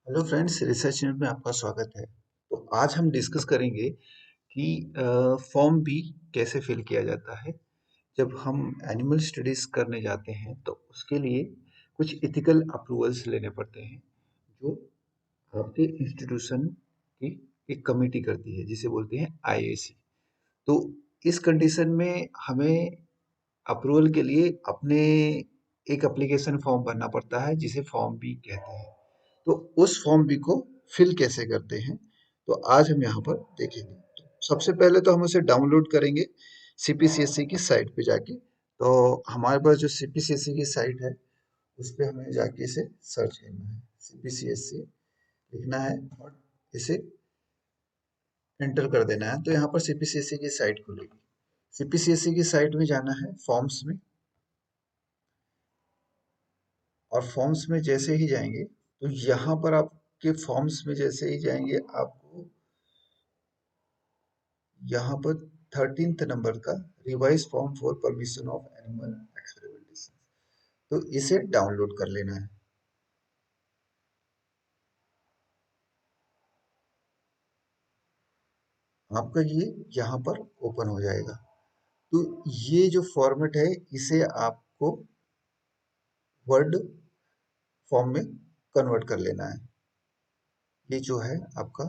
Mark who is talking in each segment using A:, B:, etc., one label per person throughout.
A: Hello friends, research unit में आपका स्वागत है। तो आज हम डिस्कस करेंगे कि फॉर्म बी कैसे फिल किया जाता है। जब हम एनिमल स्टडीज करने जाते हैं तो उसके लिए कुछ इथिकल अप्रूवल्स लेने पड़ते हैं जो आपके इंस्टीट्यूशन की एक कमेटी करती है जिसे बोलते हैं आईएसी। तो इस कंडीशन में हमें अप्रूवल के लिए अपने एक एप्लीकेशन फॉर्म भरना पड़ता है जिसे फॉर्म बी कहते हैं। तो उस फॉर्म बी को फिल कैसे करते हैं तो आज हम यहाँ पर देखेंगे। तो सबसे पहले तो हम उसे डाउनलोड करेंगे सीपीसीएससी की साइट पे जाके। तो हमारे पास जो सीपीसीएससी की साइट है उस पे हमें जाके इसे सर्च करना है, सीपीसीएससी लिखना है और इसे एंटर कर देना है। तो यहाँ पर सीपीसीएससी की साइट खुलेगी। सीपीसीएससी की साइट में जाना है फॉर्म्स में, और फॉर्म्स में जैसे ही जाएंगे तो यहाँ पर आपके फॉर्म्स में जैसे ही जाएंगे आपको यहाँ पर 13th नंबर का revise form for permission of animal experimentation, तो इसे डाउनलोड कर लेना है। आपका ये यहाँ पर ओपन हो जाएगा। तो ये जो फॉर्मेट है इसे आपको वर्ड फॉर्म में कन्वर्ट कर लेना है। ये जो है आपका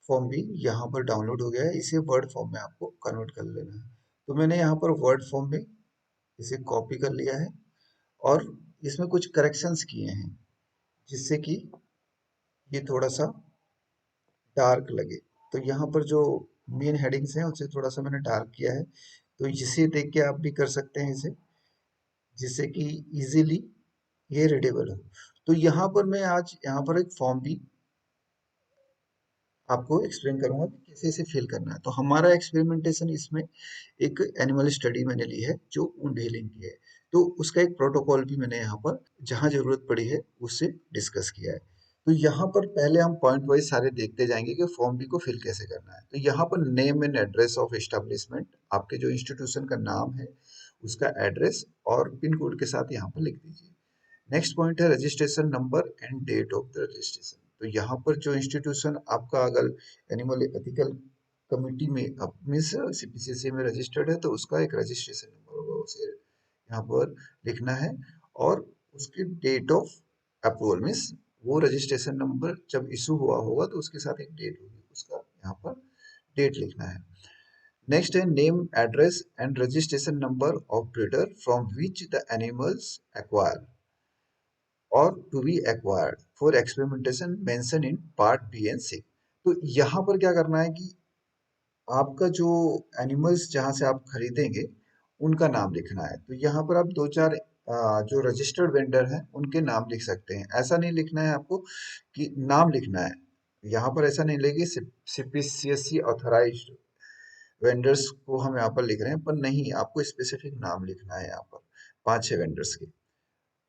A: फॉर्म भी यहाँ पर डाउनलोड हो गया है, इसे वर्ड फॉर्म में आपको कन्वर्ट कर लेना है। तो मैंने यहाँ पर वर्ड फॉर्म में इसे कॉपी कर लिया है और इसमें कुछ करेक्शंस किए हैं जिससे कि ये थोड़ा सा डार्क लगे। तो यहाँ पर जो मेन हेडिंग्स हैं उसे थोड़ा सा मैंने डार्क किया है। तो इसे देख के आप भी कर सकते हैं इसे, जिससे कि इजीली ये रीडेबल हो। तो यहाँ पर मैं आज यहाँ पर एक फॉर्म भी आपको एक्सप्लेन करूंगा कि कैसे इसे फिल करना है। तो हमारा एक्सपेरिमेंटेशन इसमें एक एनिमल स्टडी मैंने ली है जो वुंड हीलिंग की है। तो उसका एक प्रोटोकॉल भी मैंने यहाँ पर जहाँ जरूरत पड़ी है उससे डिस्कस किया है। तो यहाँ पर पहले हम पॉइंट वाइज सारे देखते जाएंगे कि फॉर्म बी को फिल कैसे करना है। तो यहाँ पर name and address of establishment, आपके जो इंस्टीट्यूशन का नाम है उसका एड्रेस और पिन कोड के साथ यहाँ पर लिख दीजिए। नेक्स्ट पॉइंट है registration number and date of the registration. तो यहाँ पर जो इंस्टीट्यूशन आपका अगर एनिमल एथिकल कमिटी में मीन्स सीपीसीसी में रजिस्टर्ड है तो उसका एक रजिस्ट्रेशन नंबर होगा, उसे यहाँ पर लिखना है। और उसकी डेट ऑफ अप्रूवल मीन्स वो रजिस्ट्रेशन नंबर जब इशू हुआ होगा तो उसके साथ एक डेट होगी, उसका यहाँ पर डेट लिखना है। नेक्स्ट है name address and registration number of breeder from which the animals acquire or to be acquired for experimentation mention in part B and C. तो यहाँ पर क्या करना है कि आपका जो एनिमल्स जहाँ से आप खरीदेंगे उनका नाम लिखना है। तो यहाँ पर आप दो चार जो रजिस्टर्ड वेंडर हैं उनके नाम लिख सकते हैं। ऐसा नहीं लिखना है आपको कि नाम लिखना है, यहाँ पर ऐसा नहीं लेगी सीपीसीएससी ऑथराइज्ड वेंडर्स को हम यहाँ पर लिख रहे हैं, पर नहीं, आपको स्पेसिफिक नाम लिखना है। यहाँ पर 5-6 वेंडर्स के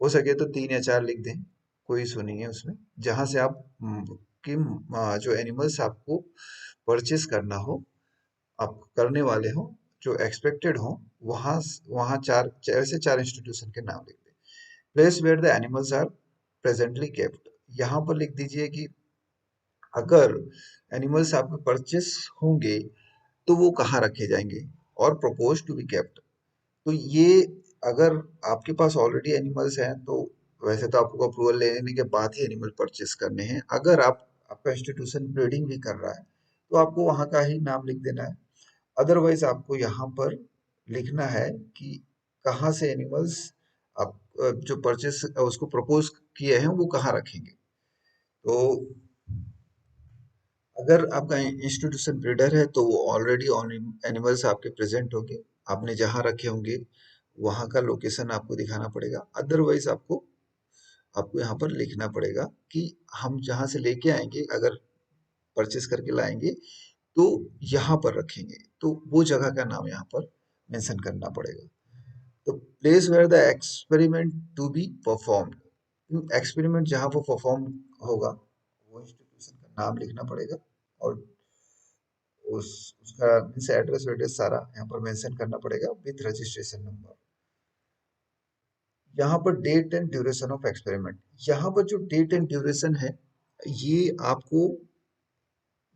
A: हो सके तो 3 या 4 लिख दें, कोई इशू नहीं है उसमें। जहां से आप जो एनिमल्स आपको परचेस करना हो, आप करने वाले हो, जो एक्सपेक्टेड हो, वहां वहां चार इंस्टीट्यूशन के नाम लिख दें। Place where the animals are presently kept, यहाँ पर लिख दीजिए कि अगर एनिमल्स आपके परचेस होंगे तो वो कहाँ रखे जाएंगे, और प्रपोज टू बी केप्ट। तो ये अगर आपके पास ऑलरेडी एनिमल्स हैं तो वैसे तो आपको अप्रूवल लेने के बाद ही एनिमल परचेस करने हैं। अगर आपका इंस्टीट्यूशन ब्रीडिंग भी कर रहा है तो आपको वहाँ का ही नाम लिख देना है। अदरवाइज आपको यहाँ पर लिखना है कि कहाँ से एनिमल्स आप जो परचेस उसको प्रपोज किए हैं वो कहाँ रखेंगे। तो अगर आपका इंस्टीट्यूशन ब्रीडर है तो वो ऑलरेडी एनिमल्स आपके प्रेजेंट होंगे, आपने जहाँ रखे होंगे वहाँ का लोकेशन आपको दिखाना पड़ेगा। अदरवाइज आपको आपको यहाँ पर लिखना पड़ेगा कि हम जहाँ से लेके आएंगे, अगर परचेस करके लाएंगे तो यहाँ पर रखेंगे, तो वो जगह का नाम यहाँ पर मेंशन करना पड़ेगा। तो place where the experiment to be performed, experiment जहाँ वो परफॉर्म होगा वो इंस्टीट्यूशन का नाम लिखना पड़ेगा। और उसका मीन्स एड्रेस वेड्रेस सारा यहाँ पर मेंशन करना पड़ेगा विथ रजिस्ट्रेशन नंबर। यहाँ पर date and duration of experiment, यहाँ पर जो डेट एंड ड्यूरेशन है ये आपको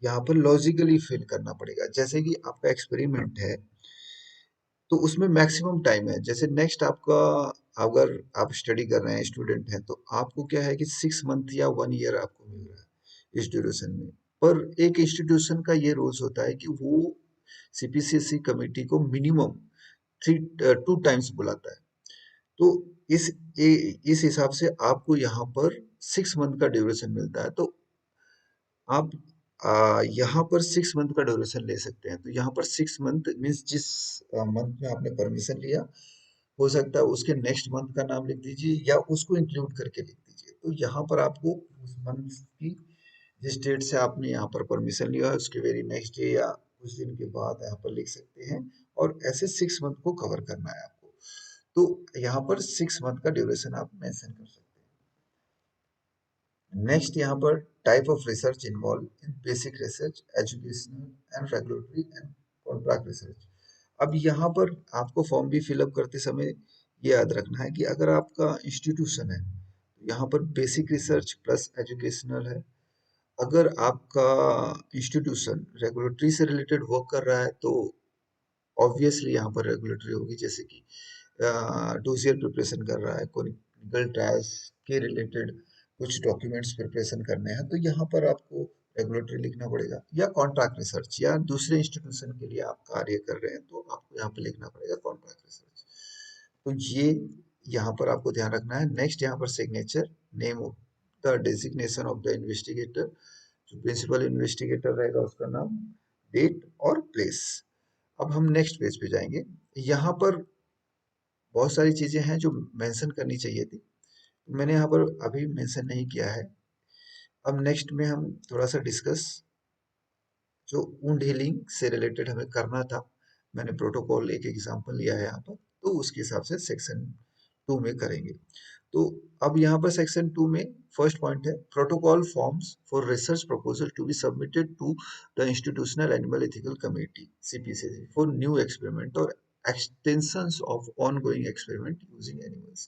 A: यहाँ पर लॉजिकली फिल करना पड़ेगा। जैसे कि आपका एक्सपेरिमेंट है तो उसमें मैक्सिमम टाइम है, जैसे नेक्स्ट आपका, अगर आप स्टडी कर रहे हैं, स्टूडेंट हैं, तो आपको क्या है कि 6 मंथ या 1 ईयर आपको मिल रहा है इस ड्यूरेशन में। पर एक इंस्टीट्यूशन का ये रूल्स होता है कि वो सीपीसीएसई कमेटी को मिनिमम थ्री 2 टाइम्स बुलाता है। तो इस इस हिसाब से आपको यहाँ पर 6 मंथ का ड्यूरेशन मिलता है। तो आप यहाँ पर 6 मंथ का ड्यूरेशन ले सकते हैं। तो यहाँ पर 6 मंथ मीन्स जिस मंथ में आपने परमिशन लिया, हो सकता है उसके नेक्स्ट मंथ का नाम लिख दीजिए या उसको इंक्लूड करके लिख दीजिए। तो यहाँ पर आपको उस मंथ की, जिस डेट से आपने यहाँ पर परमिशन लिया है, उसके वेरी नेक्स्ट डे या कुछ दिन के बाद यहाँ पर लिख सकते हैं। और ऐसे 6 मंथ को कवर करना है आपको। तो यहाँ पर 6 मंथ का ड्यूरेशन आप मेंशन कर सकते हैं। नेक्स्ट यहाँ पर type of research involve in basic research, educational and regulatory and contract research. अब यहाँ पर आपको फॉर्म भी फिलअप करते समय ये याद रखना है कि अगर आपका इंस्टीट्यूशन है तो यहाँ पर बेसिक रिसर्च प्लस एजुकेशनल है। अगर आपका इंस्टीट्यूशन रेगुलेटरी से रिलेटेड वर्क कर रहा है तो ऑब्वियसली यहाँ पर रेगुलेटरी होगी, जैसे कि डोसियर प्रिपरेशन कर रहा है, क्लिनिकल ट्रायल्स के रिलेटेड कुछ डॉक्यूमेंट्स प्रिपरेशन करने हैं, तो यहाँ पर आपको रेगुलेटरी लिखना पड़ेगा। या कॉन्ट्रैक्ट रिसर्च, या दूसरे इंस्टीट्यूशन के लिए आप कार्य कर रहे हैं तो आपको यहाँ पे लिखना पड़ेगा कॉन्ट्रैक्ट रिसर्च। तो ये यहाँ पर आपको ध्यान रखना है। नेक्स्ट यहाँ पर signature, name of the designation of the investigator, जो प्रिंसिपल इन्वेस्टिगेटर रहेगा उसका नाम, डेट और प्लेस। अब हम नेक्स्ट पेज पे जाएंगे। यहाँ पर बहुत सारी चीजें हैं जो मेंशन करनी चाहिए थी, मैंने यहाँ पर अभी मेंशन नहीं किया है। अब नेक्स्ट में हम थोड़ा सा डिस्कस जो वुंड हीलिंग से रिलेटेड हमें करना था, मैंने प्रोटोकॉल एक एग्जांपल लिया है यहाँ पर, तो उसके हिसाब से सेक्शन 2 में करेंगे। तो अब यहाँ पर सेक्शन 2 में फर्स्ट पॉइंट है protocol forms for research proposal to be submitted to the institutional animal ethical committee CPCC for new experiment or extensions of ongoing experiment using animals.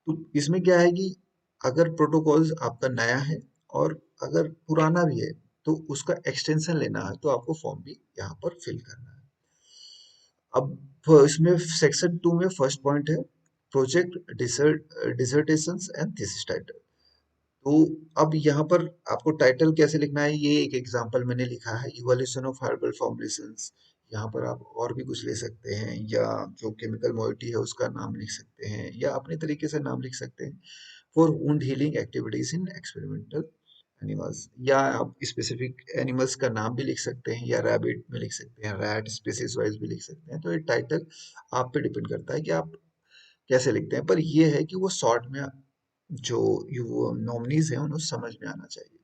A: तो इसमें क्या है कि अगर प्रोटोकॉल्स आपका नया है और अगर पुराना भी है तो उसका एक्सटेंशन लेना है, तो आपको फॉर्म भी यहाँ पर फिल करना है। अब इसमें सेक्शन 2 में फर्स्ट पॉइंट है प्रोजेक्ट डिसर्टेशंस एंड थीसिस टाइटल। तो अब यहाँ पर आपको टाइटल कैसे लिखना है, ये एक एग्जांपल मैंने लिखा है, इवोल्यूशन ऑफ हर्बल फॉर्मुलेशंस। यहाँ पर आप और भी कुछ ले सकते हैं, या जो केमिकल मॉइटी है उसका नाम लिख सकते हैं, या अपने तरीके से नाम लिख सकते हैं। For wound healing activities in experimental animals, या आप स्पेसिफिक एनिमल्स का नाम भी लिख सकते हैं, या रैबिट में लिख सकते हैं, रैट स्पीसीज वाइज भी लिख सकते हैं। तो ये टाइटल आप पे डिपेंड करता है कि आप कैसे लिखते हैं, पर ये है कि वो शॉर्ट में जो वो नॉमिनीज हैं उन्हें समझ में आना चाहिए।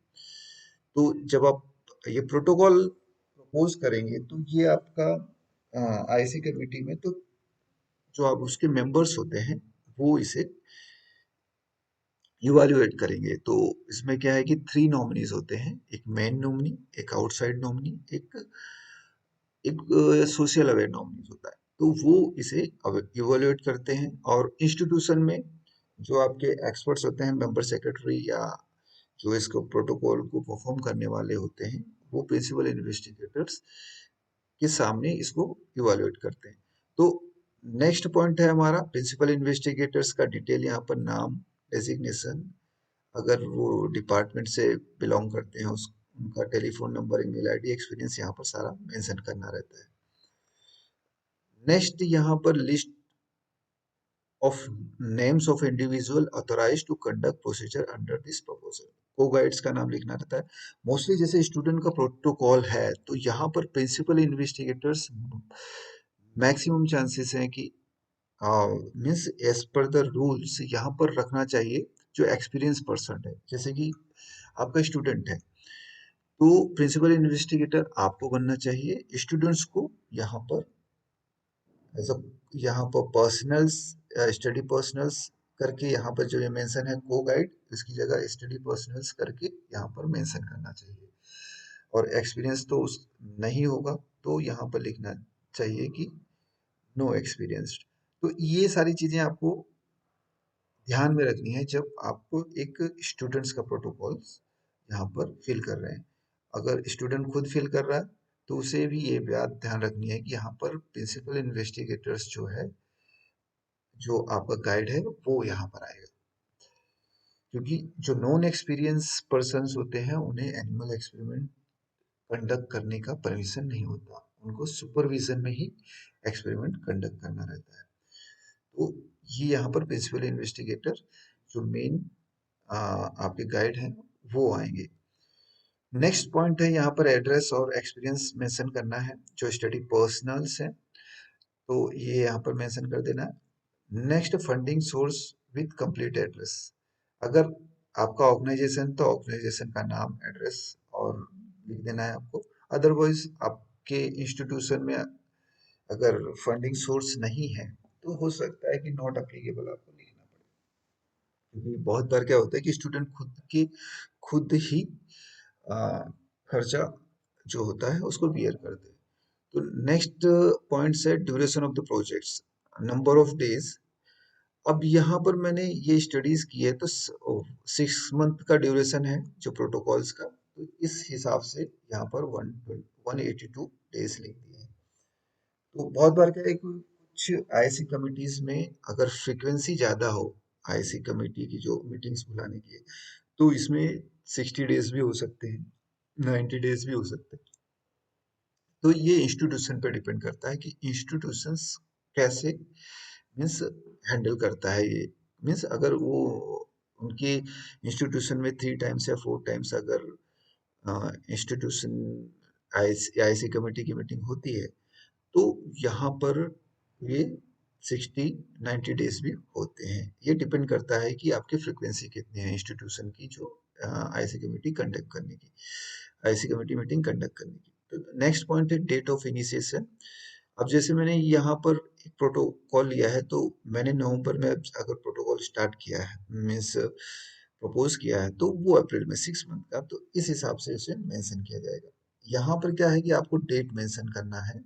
A: तो जब आप ये प्रोटोकॉल प्रपोज करेंगे तो ये आपका आईसी कमेटी में, तो जो आप उसके मेंबर्स होते हैं वो इसे इवाल्युएट करेंगे। तो इसमें क्या है कि 3 नॉमिनीज होते हैं, एक मेन नॉमिनी, एक आउटसाइड नॉमिनी, एक एक सोशल अवेयर नॉमिनीज होता है। तो वो इसे इवेल्युएट करते हैं। और इंस्टीट्यूशन में जो आपके एक्सपर्ट्स होते हैं, मेंबर सेक्रेटरी, या जो इसको प्रोटोकॉल को परफॉर्म करने वाले होते हैं, वो प्रिंसिपल इन्वेस्टिगेटर्स के सामने इसको इवेल्युएट करते हैं। तो नेक्स्ट पॉइंट है हमारा प्रिंसिपल इन्वेस्टिगेटर्स का डिटेल, यहाँ पर नाम, डेजिग्नेशन, अगर वो डिपार्टमेंट से बिलोंग करते हैं उस उनका telephone number, email ID, experience यहाँ पर सारा मेंशन करना रहता है। नेक्स्ट यहाँ पर list of names of individual authorised to conduct procedure under this proposal, co guides का नाम लिखना रहता है। मोस्टली जैसे स्टूडेंट का प्रोटोकॉल है तो यहाँ पर प्रिंसिपल इन्वेस्टिगेटर्स मैक्सिमम चांसेस हैं कि means as per the rules यहाँ पर रखना चाहिए जो एक्सपीरियंस पर्सन है। जैसे कि आपका स्टूडेंट है तो प्रिंसिपल इन्वेस्टिगेटर आपको बनना चाहिए, स्टूडेंट्स को यहाँ पर एज अ, यहाँ पर पर्सनल्स, स्टडी पर्सनल्स करके यहाँ पर जो ये मेंशन है को गाइड, इसकी जगह स्टडी पर्सनल्स करके यहाँ पर मेंशन करना चाहिए। और एक्सपीरियंस तो उस नहीं होगा तो यहाँ पर लिखना चाहिए कि नो एक्सपीरियंस्ड। तो ये सारी चीजें आपको ध्यान में रखनी है जब आप एक स्टूडेंट्स का प्रोटोकॉल यहाँ पर फिल कर रहे हैं। अगर स्टूडेंट खुद फिल कर रहा है तो उसे भी ये बात ध्यान रखनी है कि यहाँ पर प्रिंसिपल इन्वेस्टिगेटर्स जो है, जो आपका गाइड है, वो यहाँ पर आएगा। क्योंकि जो नॉन एक्सपीरियंस पर्सन्स होते हैं उन्हें एनिमल एक्सपेरिमेंट कंडक्ट करने का परमिशन नहीं होता, उनको सुपरविजन में ही एक्सपेरिमेंट कंडक्ट करना रहता है। तो ये यहाँ पर प्रिंसिपल इन्वेस्टिगेटर जो मेन आपके गाइड हैं वो आएंगे। नेक्स्ट पॉइंट है यहाँ पर एड्रेस और एक्सपीरियंस मेंशन करना है। जो स्टडी पर्सनल्स है तो ये यहाँ पर मेंशन कर देना है। Next, funding source with complete address. अगर आपका ऑर्गेनाइजेशन तो ऑर्गेनाइजेशन का नाम, एड्रेस और लिख देना है आपको। अदरवाइज आपके इंस्टीट्यूशन में अगर फंडिंग सोर्स नहीं है तो हो सकता है कि नॉट अप्लीकेबल आपको लिखना पड़े। क्योंकि बहुत बार क्या होता है कि स्टूडेंट खुद ही आ, खर्चा जो होता है उसको बियर करते हैं। तो नेक्स्ट पॉइंट है duration of the projects, number of days. अब यहाँ पर मैंने ये स्टडीज की है तो 6 मंथ का ड्यूरेशन है जो प्रोटोकॉल्स का, तो इस हिसाब से यहाँ पर 182 डेज लिख दिए हैं। तो बहुत बार क्या है कि कुछ आईसी कमिटीज में अगर फ्रीक्वेंसी ज्यादा हो आईसी कमेटी की जो मीटिंग्स बुलाने की है, तो इसमें 60 डेज भी हो सकते हैं, 90 डेज भी हो सकते हैं। तो ये इंस्टीट्यूशन पे डिपेंड करता है कि इंस्टीट्यूशंस कैसे मीन्स हैंडल करता है। ये मीन्स अगर वो उनके इंस्टीट्यूशन में 3 टाइम्स या 4 टाइम्स अगर इंस्टीट्यूशन आईसी कमेटी की मीटिंग होती है तो यहाँ पर ये 60-90 डेज भी होते हैं। ये डिपेंड करता है कि आपकी फ्रिक्वेंसी कितनी है इंस्टीट्यूशन की जो आईसी कमेटी कंडक्ट करने की, आईसी कमेटी मीटिंग कंडक्ट करने की। तो नेक्स्ट पॉइंट है डेट ऑफ इनिशिएशन। अब जैसे मैंने यहाँ पर एक प्रोटोकॉल लिया है तो मैंने नवंबर में अगर प्रोटोकॉल स्टार्ट किया है मीन्स प्रपोज किया है तो वो अप्रैल में 6 मंथ का, तो इस हिसाब से इसे मेंशन किया जाएगा। यहाँ पर क्या है कि आपको डेट मेंशन करना है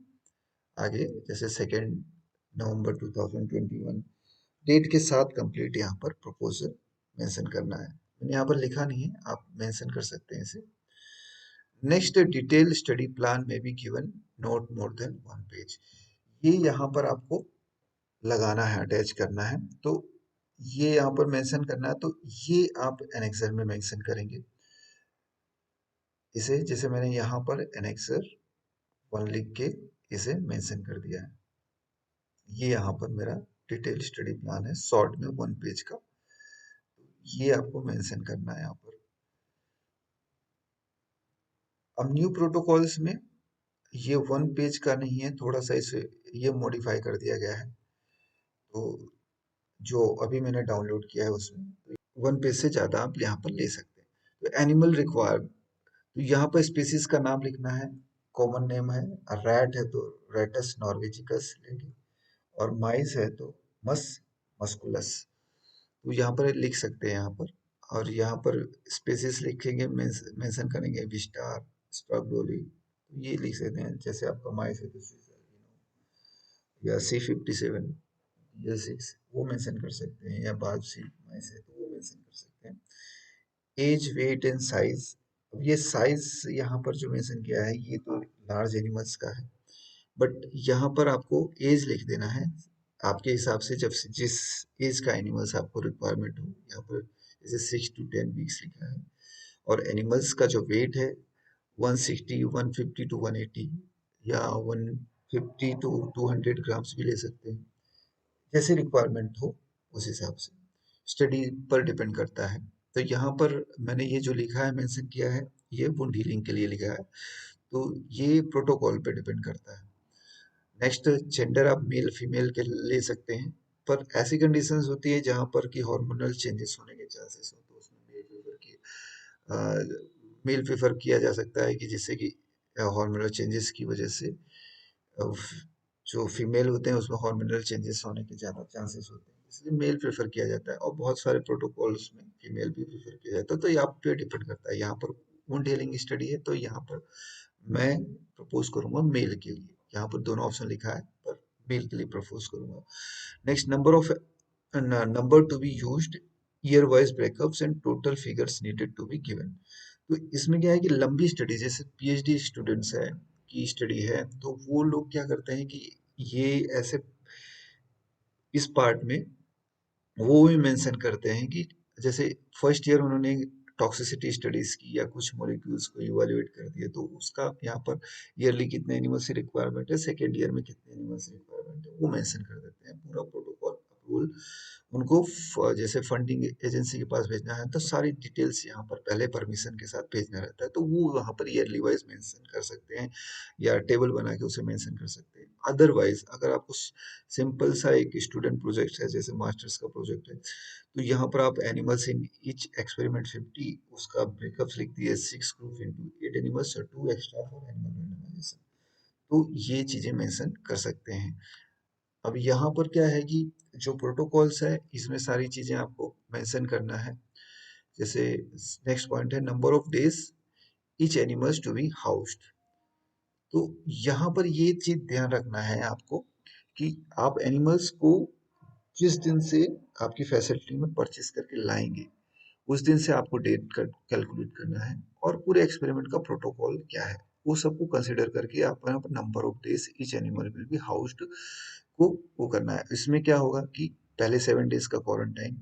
A: आगे, जैसे 2 नवंबर 2021 डेट के साथ कंप्लीट यहाँ पर प्रपोजल मेंशन करना है। मैंने यहाँ पर लिखा नहीं है, आप मेंशन कर सकते हैं इसे। नेक्स्ट, डिटेल स्टडी प्लान में be given not more than 1 page. ये यहाँ पर आपको लगाना है, अटैच करना है। तो ये यहाँ पर मेंशन करना है, तो ये आप एनेक्सर में मेंशन करेंगे इसे। जैसे मैंने यहाँ पर एनेक्सर 1 लिख के इसे मेंशन कर दिया है। ये यहाँ पर मेरा डिटेल स्टडी प्लान है शॉर्ट में 1 पेज का, ये आपको मेंशन करना है यहाँ पर। अब न्यू प्रोटोकॉल्स में ये 1 पेज का नहीं है, थोड़ा सा इसे ये मॉडिफाई कर दिया गया है। तो जो अभी मैंने डाउनलोड किया है उसमें 1 पेज से ज्यादा आप यहाँ पर ले सकते हैं। तो एनिमल रिक्वायर्ड, तो यहाँ पर स्पीसीज का नाम लिखना है। कॉमन नेम है, रैट है तो रेटस नॉर्वेजिकस लेंगे, और माइस है तो मस मस्कुलस, तो यहाँ पर लिख सकते हैं यहाँ पर। और यहाँ पर स्पेसिस लिखेंगे, मेंशन करेंगे विस्टार, स्ट्रगडोली, तो ये लिख सकते हैं। जैसे आपका माइस है तो या C57 या 6 वो मेंशन कर सकते हैं, या बाजी माइस है तो वो मेंशन कर सकते हैं। एज, वेट एंड साइज, अब ये साइज यहाँ पर जो मेंशन किया है ये तो लार्ज एनिमल्स का है, बट यहाँ पर आपको एज लिख देना है आपके हिसाब से, जब से जिस एज का एनिमल्स आपको रिक्वायरमेंट हो। यहाँ पर जैसे 6 to 10 वीक्स लिखा है। और एनिमल्स का जो वेट है 160, 150 to 180 या 150 to 200 ग्राम्स भी ले सकते हैं, जैसे रिक्वायरमेंट हो उस हिसाब से, स्टडी पर डिपेंड करता है। तो यहाँ पर मैंने ये जो लिखा है मेंशन किया है, ये वुंड हीलिंग के लिए लिखा है, तो ये प्रोटोकॉल पे डिपेंड करता है। नेक्स्ट, जेंडर आप मेल फीमेल के ले सकते हैं, पर ऐसी कंडीशंस होती है जहाँ पर कि हार्मोनल चेंजेस होने के चांसेस हो, तो उसमें मेल प्रेफर किया जा सकता है कि जिससे कि हार्मोनल चेंजेस की वजह से जो फीमेल होते हैं उसमें हार्मोनल चेंजेस होने के ज़्यादा चांसेस होते हैं, इसलिए मेल प्रेफर किया जाता है। और बहुत सारे प्रोटोकॉल्स में फीमेल भी प्रेफर किया जाता है, तो ये आप पे डिपेंड करता है। यहाँ पर वुंड हीलिंग स्टडी है तो यहाँ पर मैं प्रपोज करूंगा मेल के लिए, यहाँ पर दोनों ऑप्शन लिखा है पर मेल के लिए प्रपोज करूंगा। Next, number of number to be used, year wise breakups and total figures needed to be given. तो इसमें क्या है कि लंबी स्टडी, जैसे पीएचडी स्टूडेंट्स है की स्टडी है, तो वो लोग क्या करते हैं कि ये ऐसे इस पार्ट में वो भी मेंशन करते हैं कि जैसे फर्स्ट ईयर उन्होंने टॉक्सिसिटी स्टडीज की या कुछ मॉलिक्यूल्स को इवेल्युएट कर दिया, तो उसका यहाँ पर ईयरली कितने एनिमल्स की रिक्वायरमेंट है, सेकेंड ईयर में कितने एनिमल्स की रिक्वायरमेंट है, वो मेंशन कर देते हैं। पूरा प्रोटोकॉल अप्रूवल उनको जैसे फंडिंग एजेंसी के पास भेजना है तो सारी डिटेल्स यहाँ पर पहले परमिशन के साथ भेजना रहता है, तो वो वहाँ पर ईयरली वाइज मेंशन कर सकते हैं या टेबल बना के उसे मेंशन कर सकते हैं। अदरवाइज अगर आपको सिंपल सा एक स्टूडेंट प्रोजेक्ट है, जैसे मास्टर्स का प्रोजेक्ट है, तो यहाँ पर आप एनिमल्स इन ईच एक्सपेरिमेंट 50 उसका ब्रेकअप्स लिख दिए, 6 ग्रुप इनटू 8 एनिमल्स और 2 एक्स्ट्रा फॉर एनिमल रैंडमाइजेशन, तो ये चीजें मेंशन कर सकते हैं। अब यहाँ पर क्या है कि जो प्रोटोकॉल्स है इसमें सारी चीजें आपको मेंशन करना है। जैसे नेक्स्ट पॉइंट है number of days each animals to be housed. तो यहाँ पर ये चीज ध्यान रखना है आपको कि आप एनिमल्स को जिस दिन से आपकी फैसिलिटी में परचेज करके लाएंगे उस दिन से आपको डेट कैलकुलेट करना है, और पूरे एक्सपेरिमेंट का प्रोटोकॉल क्या है वो सबको कंसिडर करके आप यहाँ पर number of days each animal will be housed को वो करना है। इसमें क्या होगा कि पहले 7 डेज का क्वारंटाइन,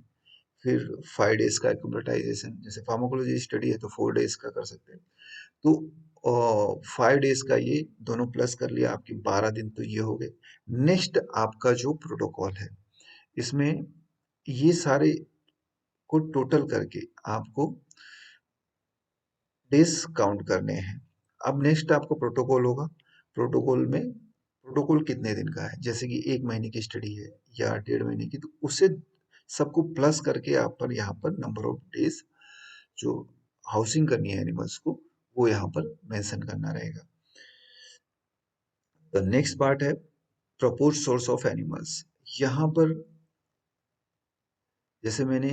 A: फिर 5 डेज का एक्यूमेटाइजेशन, जैसे फार्माकोलॉजी स्टडी है तो 4 डेज का कर सकते हैं, तो 5 डेज का ये दोनों प्लस कर लिया, आपके 12 दिन तो ये हो गए। नेक्स्ट आपका जो प्रोटोकॉल है इसमें ये सारे को टोटल करके आपको डेज काउंट करने हैं। अब नेक्स्ट आपको प्रोटोकॉल होगा, प्रोटोकॉल में प्रोटोकॉल कितने दिन का है, जैसे कि 1 महीने की स्टडी है या 1.5 महीने की, तो उससे सबको प्लस करके आप पर यहाँ पर नंबर ऑफ डेज जो हाउसिंग करनी है एनिमल्स को वो यहाँ पर मेंशन करना रहेगा। द नेक्स्ट पार्ट है प्रपोज सोर्स ऑफ एनिमल्स। यहाँ पर जैसे मैंने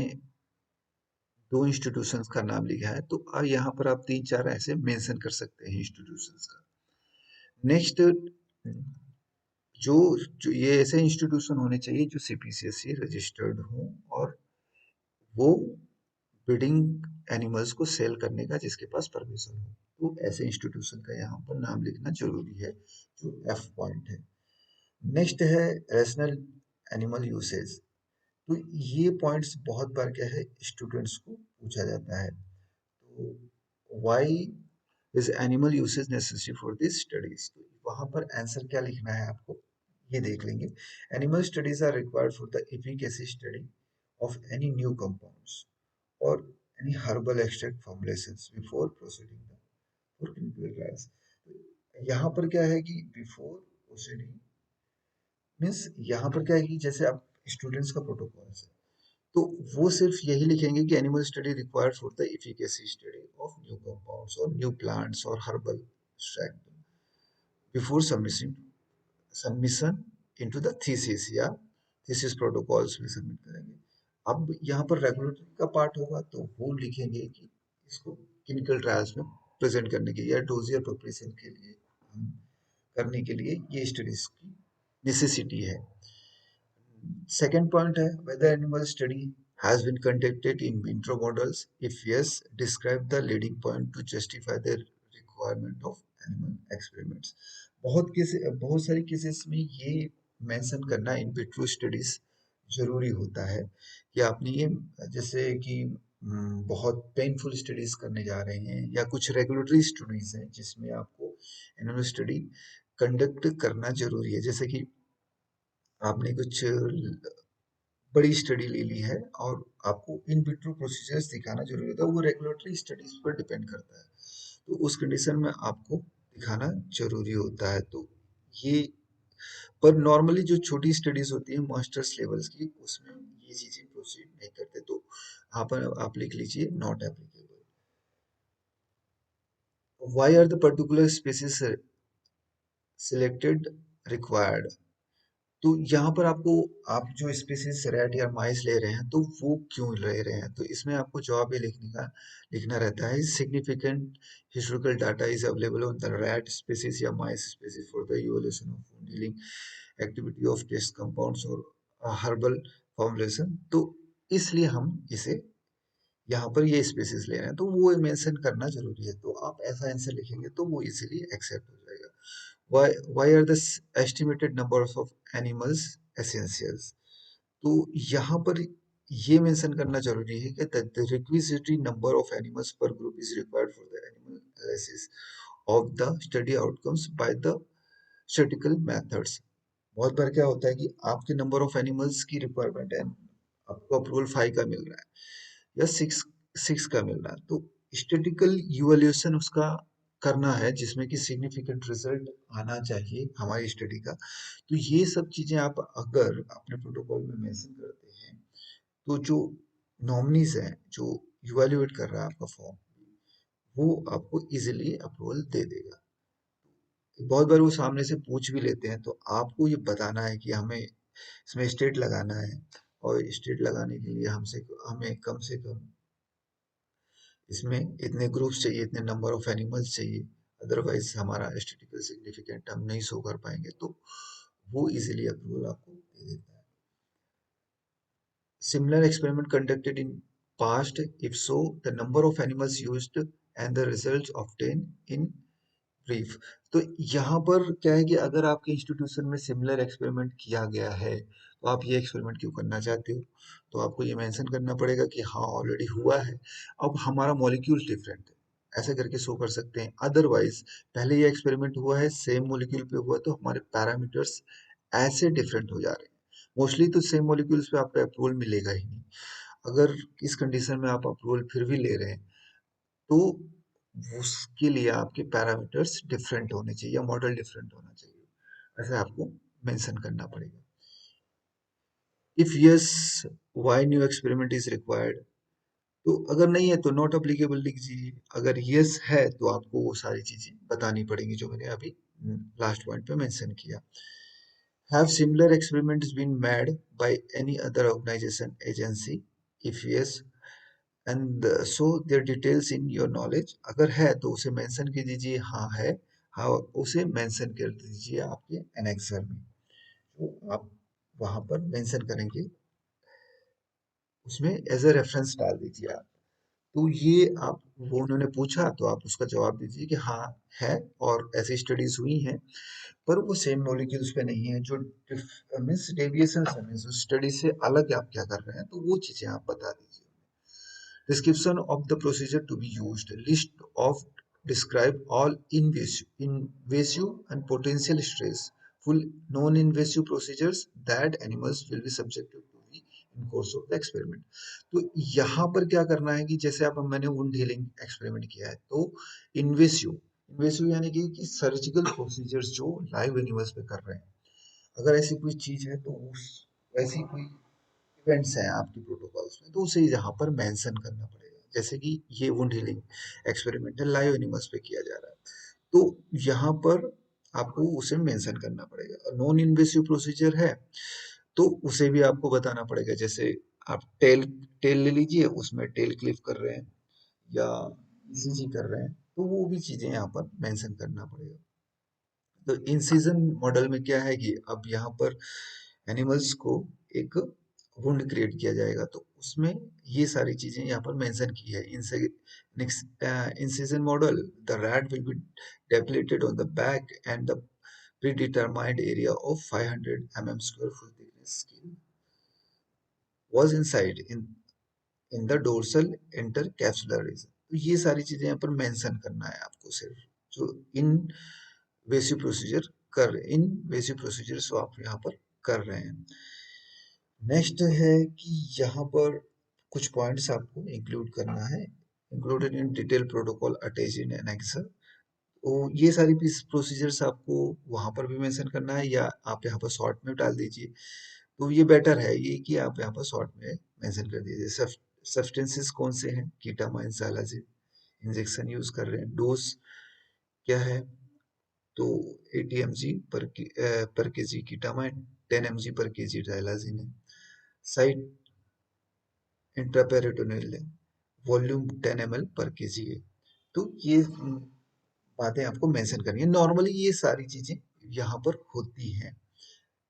A: 2 इंस्टीट्यूशंस का नाम लिखा है, तो यहाँ पर आप 3-4 ऐसे मेंशन कर सकते हैं इंस्टीट्यूशंस का। नेक्स्ट जो जो ये ऐसे इंस्टीट्यूशन होने चाहिए जो सीपीसीएसई रजिस्टर्ड हो और वो ब्रीडिंग एनिमल्स को सेल करने का जिसके पास परमिशन हो, तो ऐसे इंस्टीट्यूशन का यहाँ पर नाम लिखना जरूरी है, जो एफ पॉइंट है। नेक्स्ट है रैशनल एनिमल यूसेज। तो ये पॉइंट्स बहुत बार क्या है स्टूडेंट्स को पूछा जाता है, तो why is animal usage necessary for this studies, तो वहां पर आंसर क्या लिखना है आपको ये देख लेंगे। Animal studies are required for the efficacy study of any new compounds और any herbal extract formulations before proceeding for clinical trials। यहाँ पर क्या है कि before proceeding मीन्स यहाँ पर क्या है कि जैसे आप स्टूडेंट्स का प्रोटोकॉल है तो वो सिर्फ यही लिखेंगे कि animal study required for the efficacy study of new compounds और न्यू प्लांट्स और herbal extract before submission into the thesis या थीसिस प्रोटोकॉल्स में सबमिट करेंगे। अब यहाँ पर रेगुलेटरी का पार्ट होगा तो वो लिखेंगे कि इसको क्लिनिकल ट्रायल्स में प्रेजेंट करने के लिए या डोजियर प्रिपरेशन के लिए करने के लिए ये स्टडीज की नेसेसिटी है। Second point है whether animal study has been conducted in vitro models. If yes, describe the leading point to justify the requirement of animal experiments. बहुत सारी केसेस में ये मेंशन करना इन विट्रो स्टडीज जरूरी होता है कि आपने ये जैसे कि बहुत पेनफुल स्टडीज करने जा रहे हैं या कुछ रेगुलेटरी स्टडीज हैं जिसमें आपको एनिमल स्टडी कंडक्ट करना जरूरी है, जैसे कि आपने कुछ बड़ी स्टडी ले ली है और आपको इन विट्रो प्रोसीजर्स दिखाना जरूरी होता है, वो रेगुलेटरी स्टडीज पर डिपेंड करता है, तो उस कंडीशन में आपको दिखाना जरूरी होता है। तो ये पर नॉर्मली जो छोटी स्टडीज होती है मास्टर्स लेवल्स की उसमें ये चीजें प्रोसीड नहीं करते, तो यहाँ पर आप लिख लीजिए not applicable. Why are the particular species selected required, तो यहाँ पर आपको आप जो स्पीसीज रैट या माइस ले रहे हैं तो वो क्यों ले रहे हैं, तो इसमें आपको जवाब ये लिखना रहता है significant historical data is available on the rat species या mice species for the evolution of wound healing activity of test compounds और हर्बल फॉर्मुलेशन, तो इसलिए हम इसे यहाँ पर ये स्पेसिस ले रहे हैं, तो वो मेंशन करना जरूरी है। तो आप ऐसा आंसर लिखेंगे तो वो इजीली एक्सेप्ट हो जाएगा। Why are the estimated numbers of animals essentials? तो यहाँ पर ये मेंशन करना जरूरी है कि the requisitory number of animals per group is required for the animal analysis of the study outcomes by the statistical methods. बहुत बार क्या होता है कि आपके नंबर ऑफ एनिमल्स की रिक्वायरमेंट है, आपको अप्रूवल 5 का मिल रहा है या 6 का मिल रहा है, तो स्टैटिस्टिकल इवैल्यूएशन उसका करना है जिसमें कि सिग्निफिकेंट रिजल्ट आना चाहिए हमारी स्टडी का। तो ये सब चीजें आप अगर अपने प्रोटोकॉल में मेंशन करते हैं, तो जो नॉमिनीज हैं, जो इवैल्यूएट कर रहा है आपका फॉर्म, वो आपको इजीली अप्रूवल दे देगा। बहुत बार वो सामने से पूछ भी लेते हैं, तो आपको ये बताना है कि हमें इसमें स्टेट लगाना है, और स्टेट लगाने के लिए हमें कम से कम इसमें इतने ग्रुप्स चाहिए, इतने नंबर ऑफ एनिमल्स चाहिए, अदरवाइज हमारा स्टैटिस्टिकल सिग्निफिकेंट हम नहीं शो कर पाएंगे। तो वो इजीली अप्रूवल आपको दे देता है। Similar experiment conducted in past, if so, the number of animals used and the results obtained in brief। तो यहाँ पर क्या है कि अगर आपके इंस्टीट्यूशन में सिमिलर एक्सपेरिमेंट किया गया है, तो आप ये एक्सपेरिमेंट क्यों करना चाहते हो, तो आपको ये मेंशन करना पड़ेगा कि हाँ ऑलरेडी हुआ है, अब हमारा मॉलिक्यूल डिफरेंट है, ऐसे करके शो कर सकते हैं। अदरवाइज पहले ये एक्सपेरिमेंट हुआ है, सेम मॉलिक्यूल पे हुआ, तो हमारे पैरामीटर्स ऐसे डिफरेंट हो जा रहे हैं। मोस्टली तो सेम मॉलिक्यूल्स पे आपका अप्रूवल मिलेगा ही नहीं। अगर इस कंडीशन में आप अप्रूवल फिर भी ले रहे हैं, तो उसके लिए आपके पैरामीटर्स डिफरेंट होने चाहिए या मॉडल डिफरेंट होना चाहिए, ऐसे आपको मेंशन करना पड़ेगा। If yes, why new experiment is required? तो अगर नहीं है तो नॉट अप्लीकेबल लिख दीजिए। अगर यस है तो आपको वो सारी चीजें बतानी पड़ेंगी जो मैंने अभी लास्ट पॉइंट पे मेंशन किया। Have similar experiments been made by any other organization, agency? If yes, and so their details in your knowledge। अगर है तो उसे मेंशन कर दीजिए, हाँ है, हाँ उसे मेंशन कर दीजिए आपके एनेक्सर में, तो आप वहां पर मेंशन करेंगे, उसमें एज ए रेफरेंस डाल दीजिए आप। तो ये आप, वो उन्होंने पूछा तो आप उसका जवाब दीजिए कि हाँ है, और ऐसी स्टडीज हुई हैं, पर वो सेम मॉलिक्यूल्स पे नहीं है, जो मीन्स डेविएशन है, मीन्स उस स्टडी से अलग आप क्या कर रहे हैं, तो वो चीजें आप बता दीजिए। Description of the procedure to be used, list of describe all invasive and potential stress, full non-invasive procedures that animals will be subjected to be in course of the experiment। तो यहाँ पर क्या करना है कि जैसे आप, मैंने वुंड हीलिंग एक्सपेरिमेंट किया है, तो इन्वेसिव, इन्वेसिव यानी कि सर्जिकल प्रोसीजर्स जो लाइव एनिमल्स पे कर रहे हैं, अगर ऐसी कोई चीज है तो उस ऐसी कोई इवेंट्स हैं आपकी प्रोटोकॉल्स में, तो उसे यहाँ पर मेंशन करना पड़ेगा। जैसे कि ये वुंड हीलिंग एक्सपेरिमेंट है, लाइव एनिमल्स पे किया जा रहा है, तो यहाँ पर आपको उसे मेंशन करना पड़ेगा। नॉन इन्वेसिव प्रोसीजर है तो उसे भी आपको बताना पड़ेगा। जैसे आप टेल टेल ले लीजिए, उसमें टेल क्लिप कर रहे हैं या ईसीजी कर रहे हैं, तो वो भी चीजें यहाँ पर मेंशन करना पड़ेगा। तो इन सीजन मॉडल में क्या है कि अब यहाँ पर एनिमल्स को एक वुंड क्रिएट किया जाएगा, तो उसमें ये सारी चीजें यहाँ पर मेंशन की है। Incision model, the rat will be depleted on the back and the predetermined area of 500 mm square full thickness skin was inside in the dorsal intercapsular region। तो ये सारी चीजें यहाँ पर मेंशन करना है आपको, सिर्फ जो इन बेसिक प्रोसीजर इन बेसिक प्रोसीजर्स आप यहाँ पर कर रहे हैं। नेक्स्ट है कि यहाँ पर कुछ पॉइंट्स आपको इंक्लूड करना है, included in detail protocol attached in annexure. तो ये सारी प्रोसीजर्स आपको वहां पर भी मेंशन करना है, या आप यहाँ पर शॉर्ट में डाल दीजिए। तो ये बेटर है ये कि आप यहाँ पर शॉर्ट में मेंशन कर दीजिए। सब्सटेंसेस कौन से हैं, कीटामाइन, साइलाजिन, इंजेक्शन यूज कर रहे हैं, डोज क्या है, तो 80 mg पर केजी कीटामाइन, 10 mg पर केजी डायलाजिन है, साइट इंट्रापेरिटोनियल है, वॉल्यूम 10 ml पर केजी है। तो ये बातें आपको मेंशन करनी है। नॉर्मली ये सारी चीजें यहाँ पर होती हैं।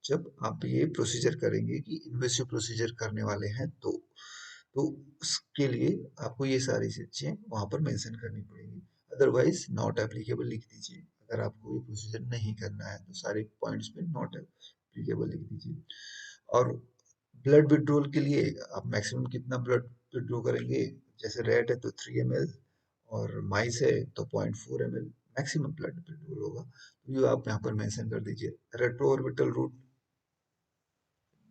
A: जब आप ये प्रोसीजर करेंगे कि इन्वेसिव प्रोसीजर करने वाले हैं तो उसके लिए आपको ये सारी चीजें वहां पर मेंशन करनी पड़ेगी। अदरवाइज नॉट एप्लीकेबल लिख दीजिए। अगर आपको ये प्रोसीजर नहीं करना है तो सारे पॉइंट्स पे नॉट एप्लीकेबल लिख दीजिए। और ब्लड विड्रॉल के लिए आप मैक्सिमम कितना ब्लड विड्रॉ करेंगे? जैसे रेट है तो 3 ml और माइस है तो 0.4 ml मैक्सिमम ब्लड विड्रॉल होगा। तो ये आप यहाँ पर मेंशन कर दीजिए। रेट्रो ऑर्बिटल रूट,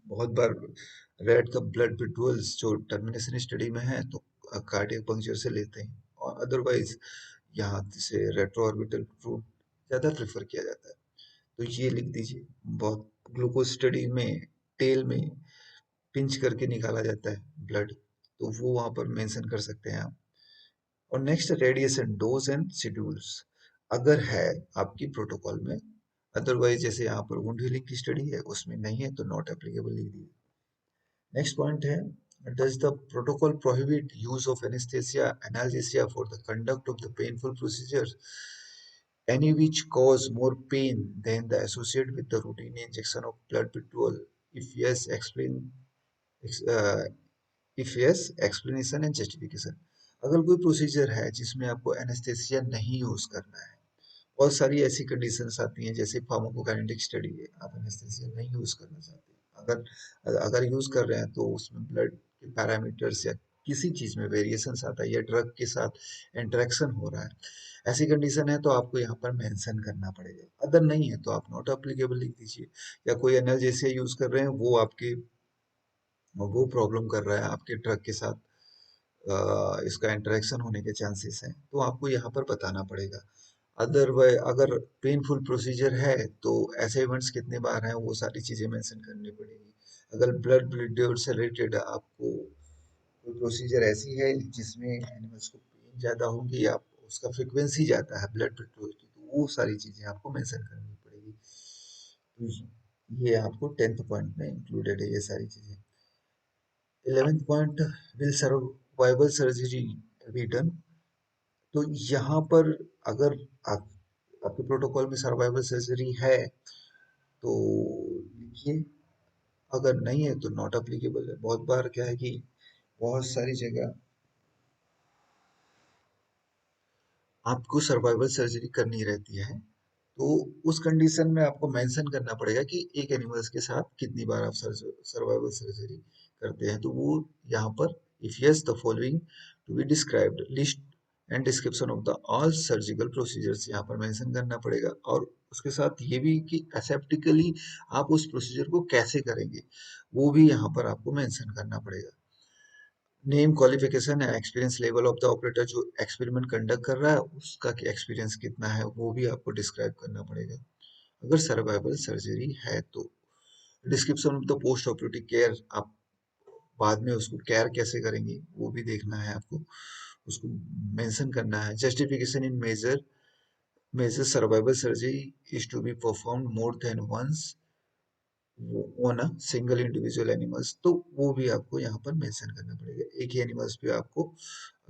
A: बहुत बार रेड का ब्लड विड्रॉल्स जो टर्मिनेशन स्टडी में है तो कार्डियक पंक्चर से लेते हैं, और अदरवाइज यहाँ से रेट्रो ऑर्बिटल रूट ज़्यादा प्रेफर किया जाता है। तो ये लिख दीजिए। बहुत ग्लूकोज स्टडी में टेल में पिंच करके निकाला जाता है ब्लड, तो वो वहाँ पर मेंशन कर सकते हैं आप। और next, radiation dose and schedules अगर है आपकी प्रोटोकॉल में। अदरवाइज जैसे यहाँ पर वुंड हीलिंग की स्टडी है उसमें नहीं है तो नॉट एप्लीकेबल लिख दीजिए। नेक्स्ट पॉइंट है, does the protocol prohibit use of anesthesia analgesia for the conduct of the painful procedures, any which cause more pain than the associated with the routine injection of blood withdrawal? If yes, explain. uh, if yes, explanation and justification. अगर कोई procedure है जिसमें आपको anaesthesia नहीं use करना है, बहुत सारी ऐसी कंडीशंस आती हैं जैसे फार्माकोकाइनेटिक स्टडी है, आप एनेस्थेसिया नहीं यूज करना चाहते हैं, अगर अगर यूज कर रहे हैं तो उसमें ब्लड के पैरामीटर्स या किसी चीज में वेरिएशंस आता है या ड्रग के साथ इंटरेक्शन हो रहा है, ऐसी कंडीशन है तो आपको यहाँ पर मेंशन करना पड़ेगा। अगर नहीं है तो आप नॉट अप्लीकेबल लिख दीजिए। या कोई एनाल्जेसिया यूज कर रहे हैं, वो प्रॉब्लम कर रहा है आपके ड्रग के साथ, इसका इंटरेक्शन होने के चांसेस हैं, तो आपको यहाँ पर बताना पड़ेगा। अदरवाइज अगर पेनफुल प्रोसीजर है तो ऐसे इवेंट्स कितने बार हैं वो सारी चीजें मेंशन करनी पड़ेगी। अगर ब्लड ब्लीडिंग से रिलेटेड आपको कोई प्रोसीजर ऐसी है जिसमें एनिमल्स को पेन ज्यादा होगी या उसका फ्रिक्वेंसी ज्यादा है ब्लड विड्रॉल की, तो वो सारी चीजें आपको मेंशन करनी पड़ेगी। तो ये आपको 10th पॉइंट में इंक्लूडेड है ये सारी चीजें। 11th point, will survival surgery be done? तो यहाँ पर अगर आप आपके प्रोटोकॉल में सर्वाइवल सर्जरी है तो लिखिए, अगर नहीं है तो नॉट अप्लीकेबल है। बहुत बार क्या है कि बहुत सारी जगह आपको सर्वाइवल सर्जरी करनी रहती है, तो उस कंडीशन में आपको मेंशन करना पड़ेगा कि एक एनिमल्स के साथ कितनी बार आप सर्वाइवल सर्जरी करते हैं। तो वो यहाँ पर if yes the following to be described list and description of the all surgical procedures यहाँ पर मेंशन करना पड़ेगा। और उसके साथ ये भी कि एसेप्टिकली आप उस प्रोसीजर को कैसे करेंगे वो भी यहाँ पर आपको मेंशन करना पड़ेगा। नेम, क्वालिफिकेशन है, experience level of the operator जो एक्सपेरिमेंट कंडक्ट कर रहा है उसका एक्सपीरियंस कितना है वो भी आपको डिस्क्राइब करना पड़ेगा। अगर सर्वाइवल सर्जरी है तो description of the post operative care, आप बाद में उसको केयर कैसे करेंगे वो भी देखना है आपको, उसको मेंशन करना है। Justification in major survival surgery is to be perform more than once on a single individual animals, तो वो भी आपको यहाँ पर मेंशन करना पड़ेगा। एक ही एनिमल्स पे आपको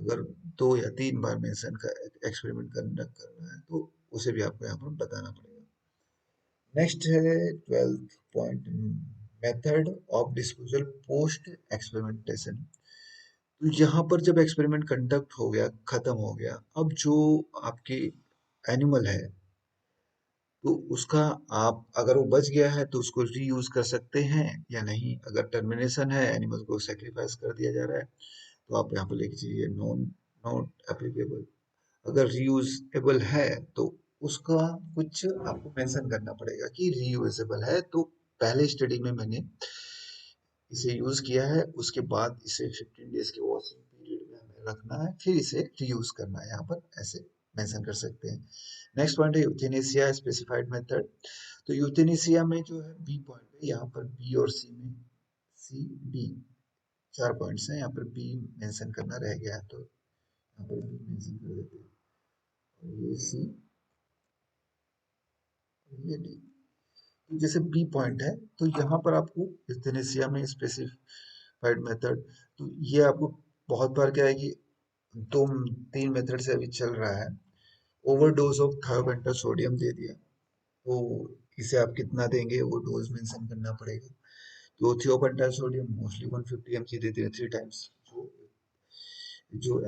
A: अगर 2 या 3 बार मेंशन का एक्सपेरिमेंट कंडक्ट करना है तो उसे भी आपको यहाँ पर बताना पड़ेगा। नेक्स्ट है 12th point, method of disposal post experimentation. तो यहाँ पर जब एक्सपेरिमेंट कंडक्ट हो गया, खत्म हो गया, अब जो आपकी एनिमल है तो उसका आप अगर वो बच गया है तो उसको रीयूज कर सकते हैं या नहीं। अगर टर्मिनेशन है, एनिमल को सेक्रीफाइस कर दिया जा रहा है, तो आप यहाँ पर लिख दीजिए नॉन नॉट एप्लीकेबल। अगर रीयूजेबल है तो उसका कुछ आपको मेंशन करना पड़ेगा कि रीयूजेबल है, तो पहले स्टडी में मैंने इसे यूज किया है, उसके बाद इसे 15 डेज के वॉशिंग पीरियड में हमें रखना है, फिर इसे रीयूज करना है, यहाँ पर ऐसे मेंशन कर सकते हैं। नेक्स्ट पॉइंट है यूथेनेसिया स्पेसिफाइड मेथड। तो यूथेनेसिया में जो है बी पॉइंट है, यहाँ पर बी और सी में, सी बी 4 पॉइंट्स हैं, यहाँ पर बी मेंशन करना रह गया है तो यहाँ पर बी मेंशन कर देते हैं। और ये सी, ये डी। तो जैसे बी पॉइंट है तो यहाँ पर आपको यूथेनेसिया में स्पेसिफाइड मेथड, तो ये आपको बहुत बार क्या है कि 2-3 मेथड से अभी चल रहा है। ओवरडोज ऑफ थायोपेंटा सोडियम दे दिया, तो इसे आप कितना देंगे वो डोज मेंशन करना पड़ेगा। तो थियोपेंटाइल सोडियम मोस्टली 150 mg देते हैं 3 टाइम्स, जो जो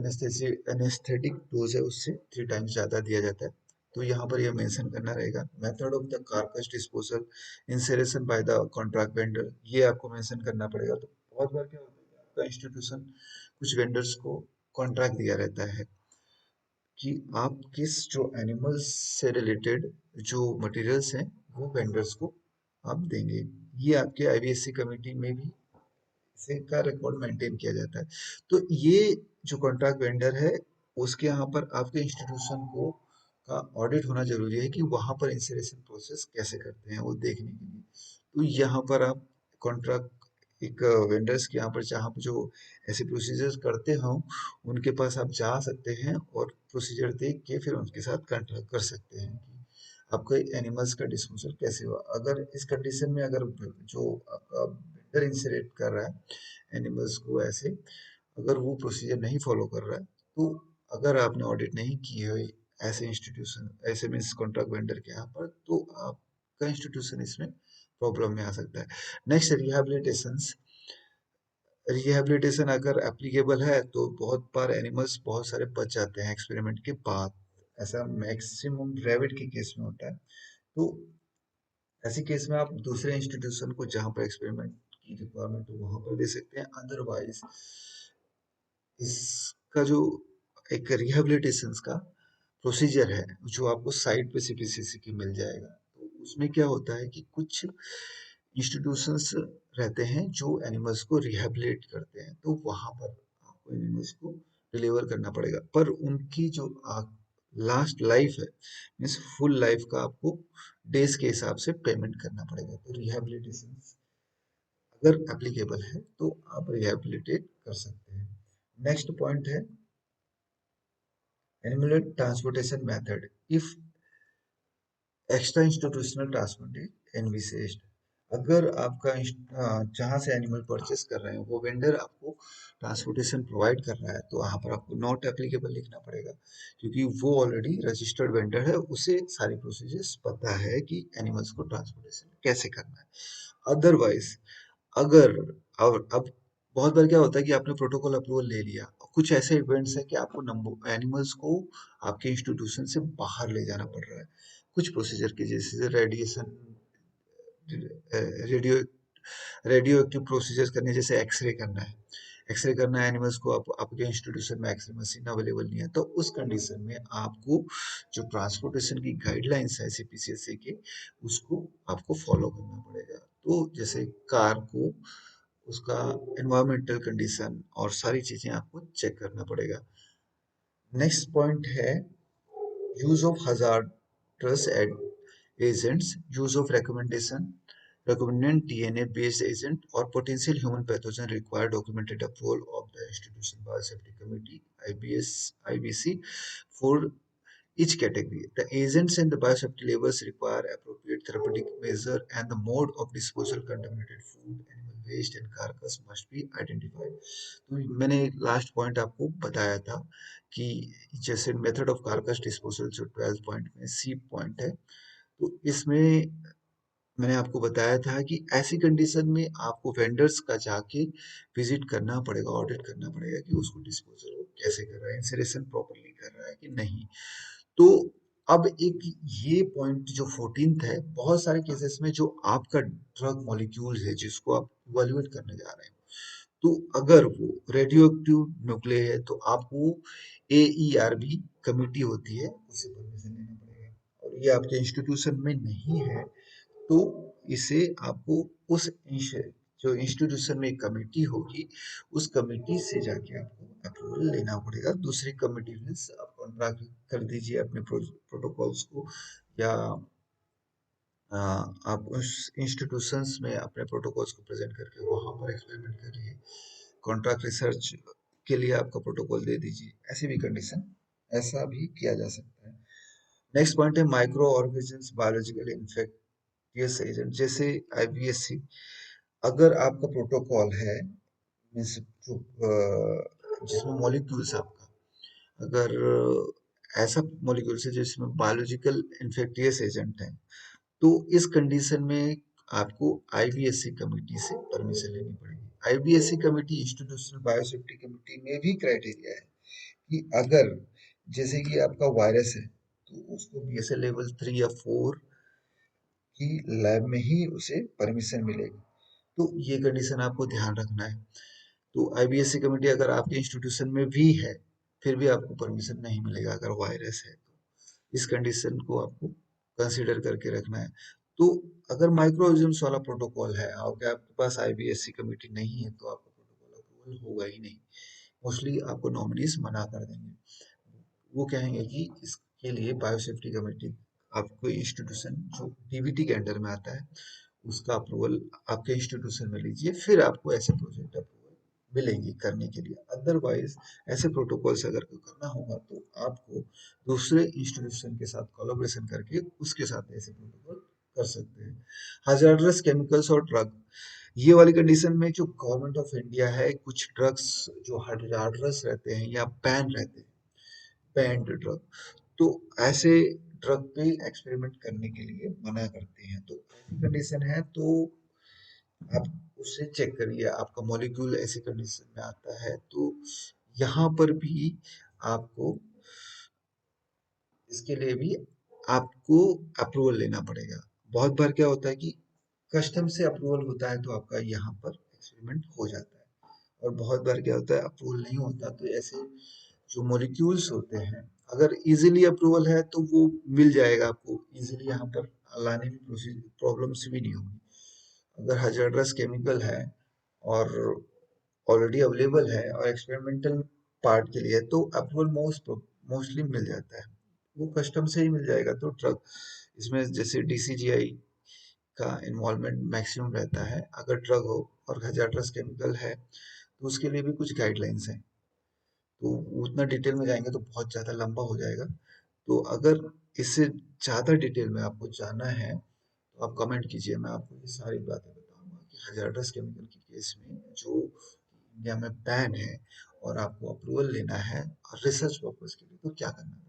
A: एनेस्थेटिक डोज है उससे 3 टाइम्स ज़्यादा दिया जाता है। तो यहाँ पर यह मेंशन करना रहेगा। Method of the carcass disposal, incineration by the contract vendor, ये आपको मेंशन करना पड़ेगा। तो बहुत बार क्या होता है कि आपका इंस्टीट्यूशन कुछ वेंडर्स को कॉन्ट्रैक्ट दिया रहता है कि आप किस जो एनिमल्स से रिलेटेड जो मटेरियल्स हैं वो वेंडर्स को आप देंगे। ये आपके आईबीएससी कमेटी में भी से का रिकॉर्ड मेंटेन किया जाता है। तो ये जो कॉन्ट्रैक्ट वेंडर है उसके यहाँ पर आपके इंस्टीट्यूशन को का ऑडिट होना जरूरी है कि वहां पर इंश्योरेंस प्रोसेस कैसे करते हैं वो देखने के लिए। तो यहाँ पर आप कॉन्ट्रैक्ट एक वेंडर्स के यहाँ पर जहाँ पर जो ऐसे प्रोसीजर्स करते हों उनके पास आप जा सकते हैं और प्रोसीजर देख के फिर उनके साथ कॉन्ट्रैक्ट कर सकते हैं कि आपका एनिमल्स का डिस्पोजल कैसे हुआ। अगर इस कंडीशन में अगर जो आपका वेंडर इंश्योरेट कर रहा है एनिमल्स को ऐसे, अगर वो प्रोसीजर नहीं फॉलो कर रहा है तो अगर आपने ऑडिट नहीं की है ऐसे इंस्टीट्यूशन ऐसे मीन्स कॉन्ट्रैक्ट वेंडर के यहाँ पर, तो आपका इंस्टीट्यूशन इसमें प्रॉब्लम में आ सकता है। Next rehabilitation. रिहैबिलिटेशन अगर एप्लीकेबल है तो बहुत बार एनिमल्स बहुत सारे बच जाते हैं एक्सपेरिमेंट के बाद। ऐसा मैक्सिमम रैबिट के केस में होता है। तो ऐसे केस में आप दूसरे इंस्टीट्यूशन को जहाँ पर एक्सपेरिमेंट की रिक्वायरमेंट हो वहां पर दे सकते हैं। अदरवाइज इसका जो एक रिहेबिलिटेशन का प्रोसीजर है जो आपको साइट पे सीपीसीसी की मिल जाएगा। तो उसमें क्या होता है कि कुछ इंस्टीट्यूशंस रहते हैं जो एनिमल्स को रिहेबिलिट करते हैं, तो वहां पर आपको एनिमल्स को डिलीवर करना पड़ेगा, पर उनकी जो लास्ट लाइफ है मीन्स फुल लाइफ का आपको डेज के हिसाब से पेमेंट करना पड़ेगा। तो रिहेबिलिटेशन अगर एप्लीकेबल है तो आप रिहेबिलिटेट कर सकते हैं। नेक्स्ट पॉइंट है animal transportation method if extra institutional transport envisaged. अगर आपका जहाँ से एनिमल परचेस कर रहे हैं वो वेंडर आपको ट्रांसपोर्टेशन प्रोवाइड कर रहा है तो वहाँ पर आपको नॉट एप्लीकेबल लिखना पड़ेगा, क्योंकि वो ऑलरेडी रजिस्टर्ड वेंडर है, उसे सारी प्रोसीजर्स पता है कि एनिमल्स को ट्रांसपोर्टेशन कैसे करना है। अदरवाइज अगर और अब बहुत बार क्या होता है कि आपने प्रोटोकॉल अप्रूवल ले लिया, कुछ ऐसे इवेंट्स हैं कि आपको नंबर एनिमल्स को आपके इंस्टीट्यूशन से बाहर ले जाना पड़ रहा है कुछ प्रोसीजर की, जैसे radiation radio radio active procedures करने, जैसे एक्सरे करना है। एक्सरे करना है एनिमल्स को, आप आपके इंस्टीट्यूशन में एक्सरे मशीन अवेलेबल नहीं है, तो उस कंडीशन में आपको जो ट्रांसपोर्टेशन की गाइडलाइंस है सीपीसीएसए के उसको आपको फॉलो करना पड़ेगा। तो जैसे कार को उसका एनवायरमेंटल कंडीशन और सारी चीजें आपको चेक करना पड़ेगा। नेक्स्ट पॉइंट है use of hazardous agents, use of recombinant DNA based agent or potential human pathogen require documented approval of the institution biosafety committee IBC for each category. The agents and the biosafety labels require appropriate therapeutic measure and the mode of disposal contaminated food, animal waste and carcass must be identified. तो मैंने last point आपको बताया था कि जैसे method of carcass disposal जो 12 point में C point है, तो इसमें मैंने आपको बताया था कि ऐसी कंडीशन में आपको वेंडर्स का जाके विजिट करना पड़ेगा, ऑडिट करना पड़ेगा कि उसको डिस्पोजल वो कैसे कर रहा है, इंसरेशन प्रॉपरली कर रहा है कि नहीं। तो अब एक ये पॉइंट जो 14th है, बहुत सारे केसेस में जो आपका ड्रग मॉलिक्यूल है जिसको आप इवेल्युएट करने जा रहे हैं, तो अगर वो रेडियो एक्टिव न्यूक्ले है तो आपको AERB कमेटी होती है उससे परमिशन लेना पड़ेगा, और ये आपके इंस्टीट्यूशन में नहीं है तो इसे आपको उस जो इंस्टीट्यूशन में कमेटी होगी उस कमेटी से जाके आपको अप्रूवल लेना पड़ेगा। दूसरी कमेटी में आप कॉन्ट्रैक्ट कर दीजिए अपने प्रोटोकॉल्स को, या आप उस इंस्टीट्यूशंस में अपने प्रोटोकॉल्स को प्रेजेंट करके वहां पर एक्सपेरिमेंट करिए। कॉन्ट्रैक्ट रिसर्च के लिए आपका प्रोटोकॉल दे दीजिए, ऐसी भी कंडीशन ऐसा भी किया जा सकता है। नेक्स्ट पॉइंट है micro organisms biological infectious agent, जैसे आईबीएससी। अगर आपका प्रोटोकॉल है मीन्स जिसमें मॉलिक्यूल्स आपका अगर ऐसा मॉलिक्यूल्स है जिसमें बायोलॉजिकल इन्फेक्टियस एजेंट है, तो इस कंडीशन में आपको आईबीएससी कमेटी से परमिशन लेनी पड़ेगी। आईबीएससी कमेटी इंस्टीट्यूशनल बायोसेफ्टी कमेटी में भी क्राइटेरिया है कि अगर जैसे कि आपका वायरस है तो उसको बीएसएल लेवल 3 या 4 की लैब में ही उसे परमिशन मिलेगी। तो ये कंडीशन आपको ध्यान रखना है। तो आईबीएससी कमेटी अगर आपके इंस्टीट्यूशन में भी है फिर भी आपको परमिशन नहीं मिलेगा अगर वायरस है तो। इस कंडीशन को आपको कंसीडर करके रखना है। तो अगर माइक्रोऑर्गेनिज्म्स वाला प्रोटोकॉल है आपके आपके पास आईबीएससी कमेटी नहीं है तो आपका प्रोटोकॉल अप्रूवल होगा ही नहीं। मोस्टली आपको नॉमिनीज मना कर देंगे। वो कहेंगे कि इसके लिए बायोसेफ्टी कमेटी आपको इंस्टीट्यूशन जो डीबीटी के अंडर में आता है उसका अप्रूवल आपके इंस्टीट्यूशन में लीजिए, फिर आपको ऐसे प्रोजेक्ट अप्रूवल मिलेंगे करने के लिए। अदरवाइज ऐसे प्रोटोकॉल्स अगर करना होगा तो आपको दूसरे इंस्टीट्यूशन के साथ कोलैबोरेशन करके उसके साथ ऐसे प्रोटोकॉल कर सकते हैं। hazardous केमिकल्स और ड्रग, ये वाली कंडीशन में जो गवर्नमेंट ऑफ इंडिया है कुछ ड्रग्स जो hazardous रहते हैं या बैन रहते हैं, बैंड ड्रग, तो ऐसे ड्रग पे एक्सपेरिमेंट करने के लिए मना करते हैं। तो ऐसी कंडीशन है तो आप उससे चेक करिए आपका मॉलिक्यूल ऐसी कंडीशन में आता है तो यहाँ पर भी आपको इसके लिए भी आपको अप्रूवल लेना पड़ेगा। बहुत बार क्या होता है कि कस्टम से अप्रूवल होता है तो आपका यहाँ पर एक्सपेरिमेंट हो जाता है, और बहुत बार क्या होता है अप्रूवल नहीं होता तो ऐसे जो मॉलिक्यूल्स होते हैं अगर इजीली अप्रूवल है तो वो मिल जाएगा आपको इजीली, यहाँ पर लाने में प्रॉब्लम्स भी नहीं होगी। अगर hazardous केमिकल है और ऑलरेडी अवेलेबल है और एक्सपेरिमेंटल पार्ट के लिए तो अप्रूवल मोस्टली मिल जाता है, वो कस्टम से ही मिल जाएगा। तो ड्रग इसमें जैसे डीसीजीआई का इन्वॉल्वमेंट मैक्सिमम रहता है। अगर ड्रग हो और hazardous केमिकल है तो उसके लिए भी कुछ गाइडलाइंस हैं, तो उतना डिटेल में जाएंगे तो बहुत ज़्यादा लंबा हो जाएगा। तो अगर इससे ज़्यादा डिटेल में आपको जानना है तो आप कमेंट कीजिए, मैं आपको ये सारी बातें बताऊंगा कि hazardous केमिकल के केस में जो इंडिया में बैन है और आपको अप्रूवल लेना है और रिसर्च पर्पज के लिए तो क्या करना पड़ेगा।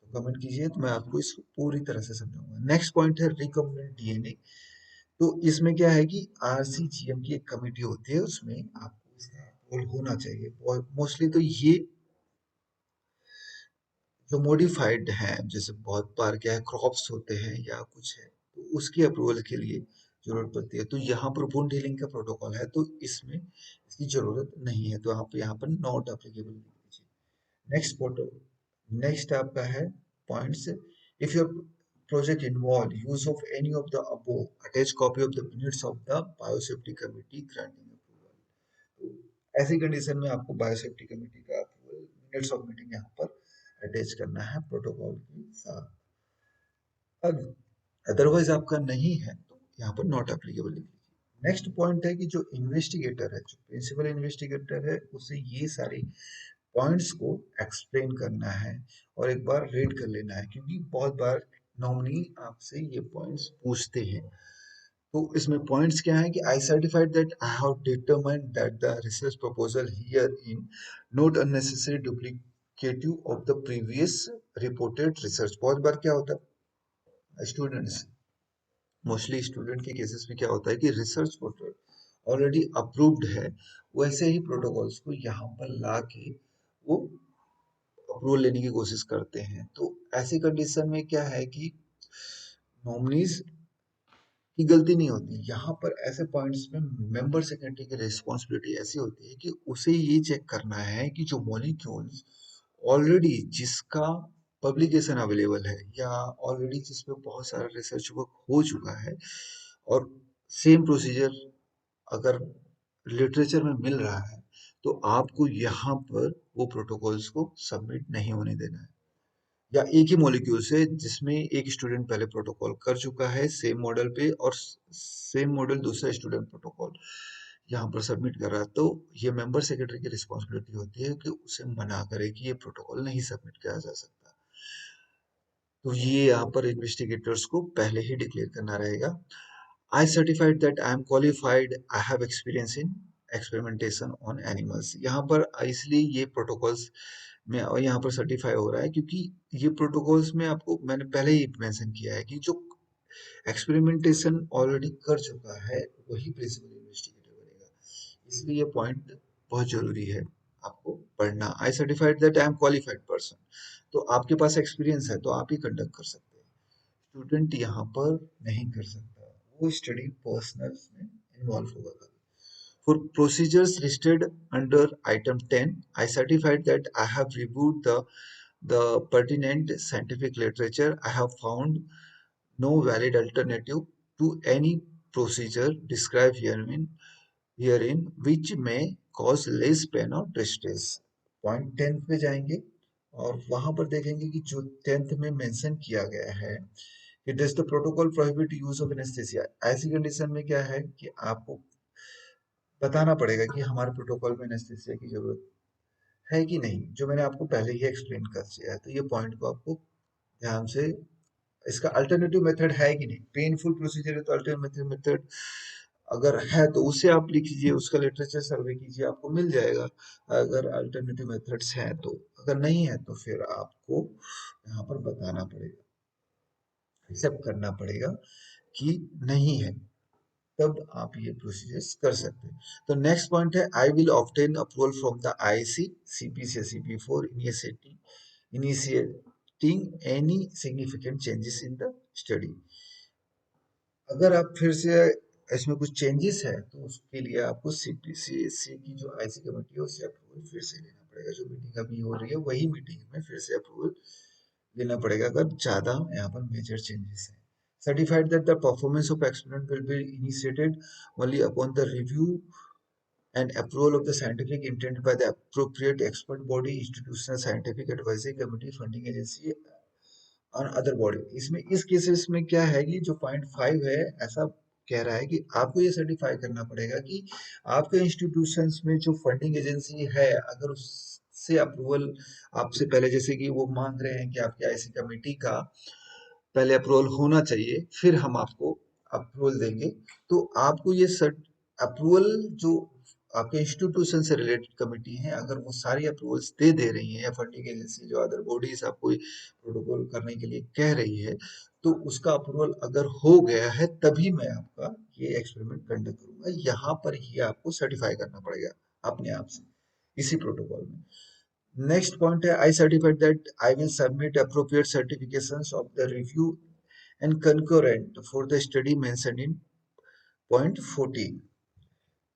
A: तो कमेंट कीजिए तो मैं आपको इसको पूरी तरह से समझाऊंगा। नेक्स्ट पॉइंट है रिकम्बिनेंट डीएनए। तो इसमें क्या है कि आरसीजीएम की एक कमेटी होती है, उसमें आपको इसका अप्रूवल होना चाहिए। और मोस्टली तो ये जो मॉडिफाइड है जैसे बहुत बार क्या है क्रॉप्स होते हैं या कुछ है तो उसकी अप्रूवल के लिए जरूरत पड़ती है। तो यहाँ पर वुंड हीलिंग का प्रोटोकॉल है तो इसमें इसकी जरूरत नहीं है, तो आप यहाँ पर नॉट एप्लीकेबल लिख दीजिए। नेक्स्ट फोटो, नेक्स्ट आपका है points, if your project involve use of any of the above, attach copy of the minutes of the biosafety committee granting approval। तो ऐसी कंडीशन में आपको बायोसेफ्टी कमेटी का अप्रूवल मिनट्स ऑफ मीटिंग यहाँ पर attach करना है प्रोटोकॉल के साथ। अदरवाइज आपका नहीं है तो यहाँ पर नॉट एप्लीकेबल लिख लीजिए। नेक्स्ट पॉइंट है कि जो इन्वेस्टिगेटर है, जो प्रिंसिपल इन्वेस्टिगेटर है, उसे ये सारी पॉइंट्स को एक्सप्लेन करना है और एक बार रीड कर लेना है, क्योंकि बहुत बार नॉमिनी आपसे ये पॉइंट्स पूछते हैं। तो इसमें पॉइंट्स क्या है कि I certified that I have determined that the research proposal herein not unnecessary duplicative of the previous reported research. बहुत बार क्या होता है स्टूडेंट्स, मोस्टली स्टूडेंट के केसेस में क्या होता है कि रिसर्च पोर्टल ऑलरेडी अप्रूव्ड है, वैसे ही प्रोटोकॉल्स को यहाँ पर ला के वो अप्रूवल लेने की कोशिश करते हैं। तो ऐसी कंडीशन में क्या है कि नॉमिनीज की गलती नहीं होती यहाँ पर। ऐसे पॉइंट्स में मेंबर सेक्रेटरी की रिस्पॉन्सिबिलिटी ऐसी होती है कि उसे ये चेक करना है कि जो मॉलिक्यूल्स ऑलरेडी जिसका पब्लिकेशन अवेलेबल है या ऑलरेडी जिस पे बहुत सारा रिसर्च वर्क हो चुका है और सेम प्रोसीजर अगर लिटरेचर में मिल रहा है तो आपको यहाँ पर वो प्रोटोकॉल्स को सबमिट नहीं होने देना है। या एक ही मॉलिक्यूल से जिसमें एक स्टूडेंट पहले प्रोटोकॉल कर चुका है सेम मॉडल पे और सेम मॉडल दूसरा स्टूडेंट प्रोटोकॉल यहाँ पर सबमिट कर रहा है, तो ये मेंबर सेक्रेटरी की रिस्पॉन्सिबिलिटी होती है कि उसे मना करे कि ये प्रोटोकॉल नहीं सबमिट किया जा सकता। तो ये यहाँ पर इन्वेस्टिगेटर्स को पहले ही डिक्लेयर करना रहेगा। I certified that I am qualified, I have experience in experimentation on animals। यहाँ पर इसलिए ये प्रोटोकॉल्स में और यहाँ पर सर्टिफाई हो रहा है क्योंकि ये प्रोटोकॉल्स में आपको मैंने पहले ही मेंशन किया है कि जो एक्सपेरिमेंटेशन ऑलरेडी कर चुका है वही प्रिंसिपल इन्वेस्टिगेटर बनेगा, इसलिए ये पॉइंट बहुत जरूरी है आपको पढ़ना। आई certified that I am qualified person, तो आपके पास एक्सपीरियंस है तो आप ही कंडक्ट कर सकते हैं, स्टूडेंट यहाँ पर नहीं कर सकता, वो स्टडी पर्सनल में इन्वॉल्व होगा। For procedures listed under item 10, I certified that I have reviewed the pertinent scientific literature. I have found no valid alternative to any procedure described herein which may cause less pain or distress. Point 10 पे जाएंगे और वहां पर देखेंगे कि जो 10th में mention किया गया है कि does the protocol prohibit use of anaesthesia, ऐसी कंडीशन में क्या है कि आपको बताना पड़ेगा कि हमारे प्रोटोकॉल में एनेस्थीसिया की जरूरत है कि नहीं, जो मैंने आपको पहले ही एक्सप्लेन कर दिया है। तो ये पॉइंट को आपको ध्यान से, इसका अल्टरनेटिव मेथड है कि नहीं, पेनफुल प्रोसीजर है तो अल्टरनेटिव मेथड अगर है तो उसे आप लिखिए, उसका लिटरेचर सर्वे कीजिए, आपको मिल जाएगा अगर अल्टरनेटिव मेथड्स हैं तो। अगर नहीं है तो फिर आपको यहाँ पर बताना पड़ेगा, एक्सेप्ट करना पड़ेगा कि नहीं है, तब आप ये प्रोसीजर्स कर सकते हैं। तो नेक्स्ट पॉइंट है I will obtain approval from the IC CPCSE before initiating any significant changes in the study. अगर आप फिर से इसमें कुछ चेंजेस है तो उसके लिए आपको सीपीसीएसई की जो आईसी कमेटी है उससे अप्रूवल फिर से लेना पड़ेगा, जो मीटिंग अभी हो रही है वही मीटिंग में फिर से अप्रूवल लेना पड़ेगा अगर ज्यादा यहाँ पर मेजर चेंजेस है। Certified that the performance of experiment will be initiated only upon the review and approval of the scientific intent by the appropriate expert body, institutional scientific advisory committee, funding agency और other body. इसमें इस cases में क्या है कि जो point 5 है ऐसा कह रहा है कि आपको ये सर्टिफाई करना पड़ेगा कि आपके इंस्टीट्यूशंस में जो फंडिंग एजेंसी है अगर उससे अप्रूवल आपसे पहले, जैसे कि वो मांग रहे हैं कि आपकी आईसी कमेटी का पहले अप्रूवल होना चाहिए फिर हम आपको अप्रूवल देंगे, तो आपको ये अप्रूवल जो आपके इंस्टीट्यूशन से रिलेटेड कमेटी है अगर वो सारी अप्रूवल्स दे दे रही है या फंडिंग एजेंसी जो अदर बॉडीज आपको प्रोटोकॉल करने के लिए कह रही है तो उसका अप्रूवल अगर हो गया है तभी मैं आपका ये एक्सपेरिमेंट कंडक्ट करूंगा, यहाँ पर ही आपको सर्टिफाई करना पड़ेगा अपने आप से इसी प्रोटोकॉल में। Next point है I certified that I will submit appropriate certifications of the review and concurrent for the study mentioned in point 14।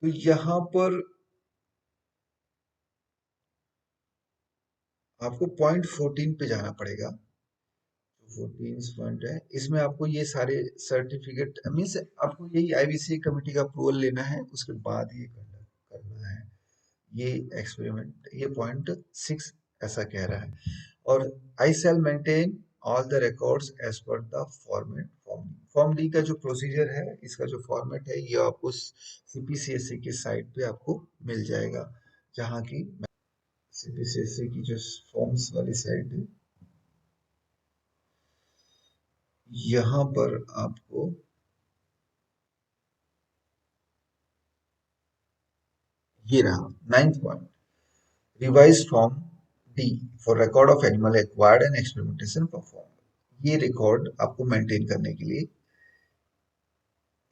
A: तो यहाँ पर आपको point 14 पे जाना पड़ेगा, 14 पॉइंट है इसमें आपको ये सारे सर्टिफिकेट मीन्स आपको यही आईबीसी कमेटी का अप्रूवल लेना है उसके बाद ये करना है ये एक्सपेरिमेंट, ये पॉइंट 6 ऐसा कह रहा है। और I shall maintain all the records as per the format form D का जो प्रोसीजर है इसका जो फॉर्मेट है ये आपको सीपीसीएससी की साइट पे आपको मिल जाएगा, जहाँ की सीपीसीएससी की जो फॉर्म्स वाली साइट है यहाँ पर आपको ये रहा 9th point, revise form D for record of animal acquired and experimentation perform. ये रिकॉर्ड आपको मेंटेन करने के लिए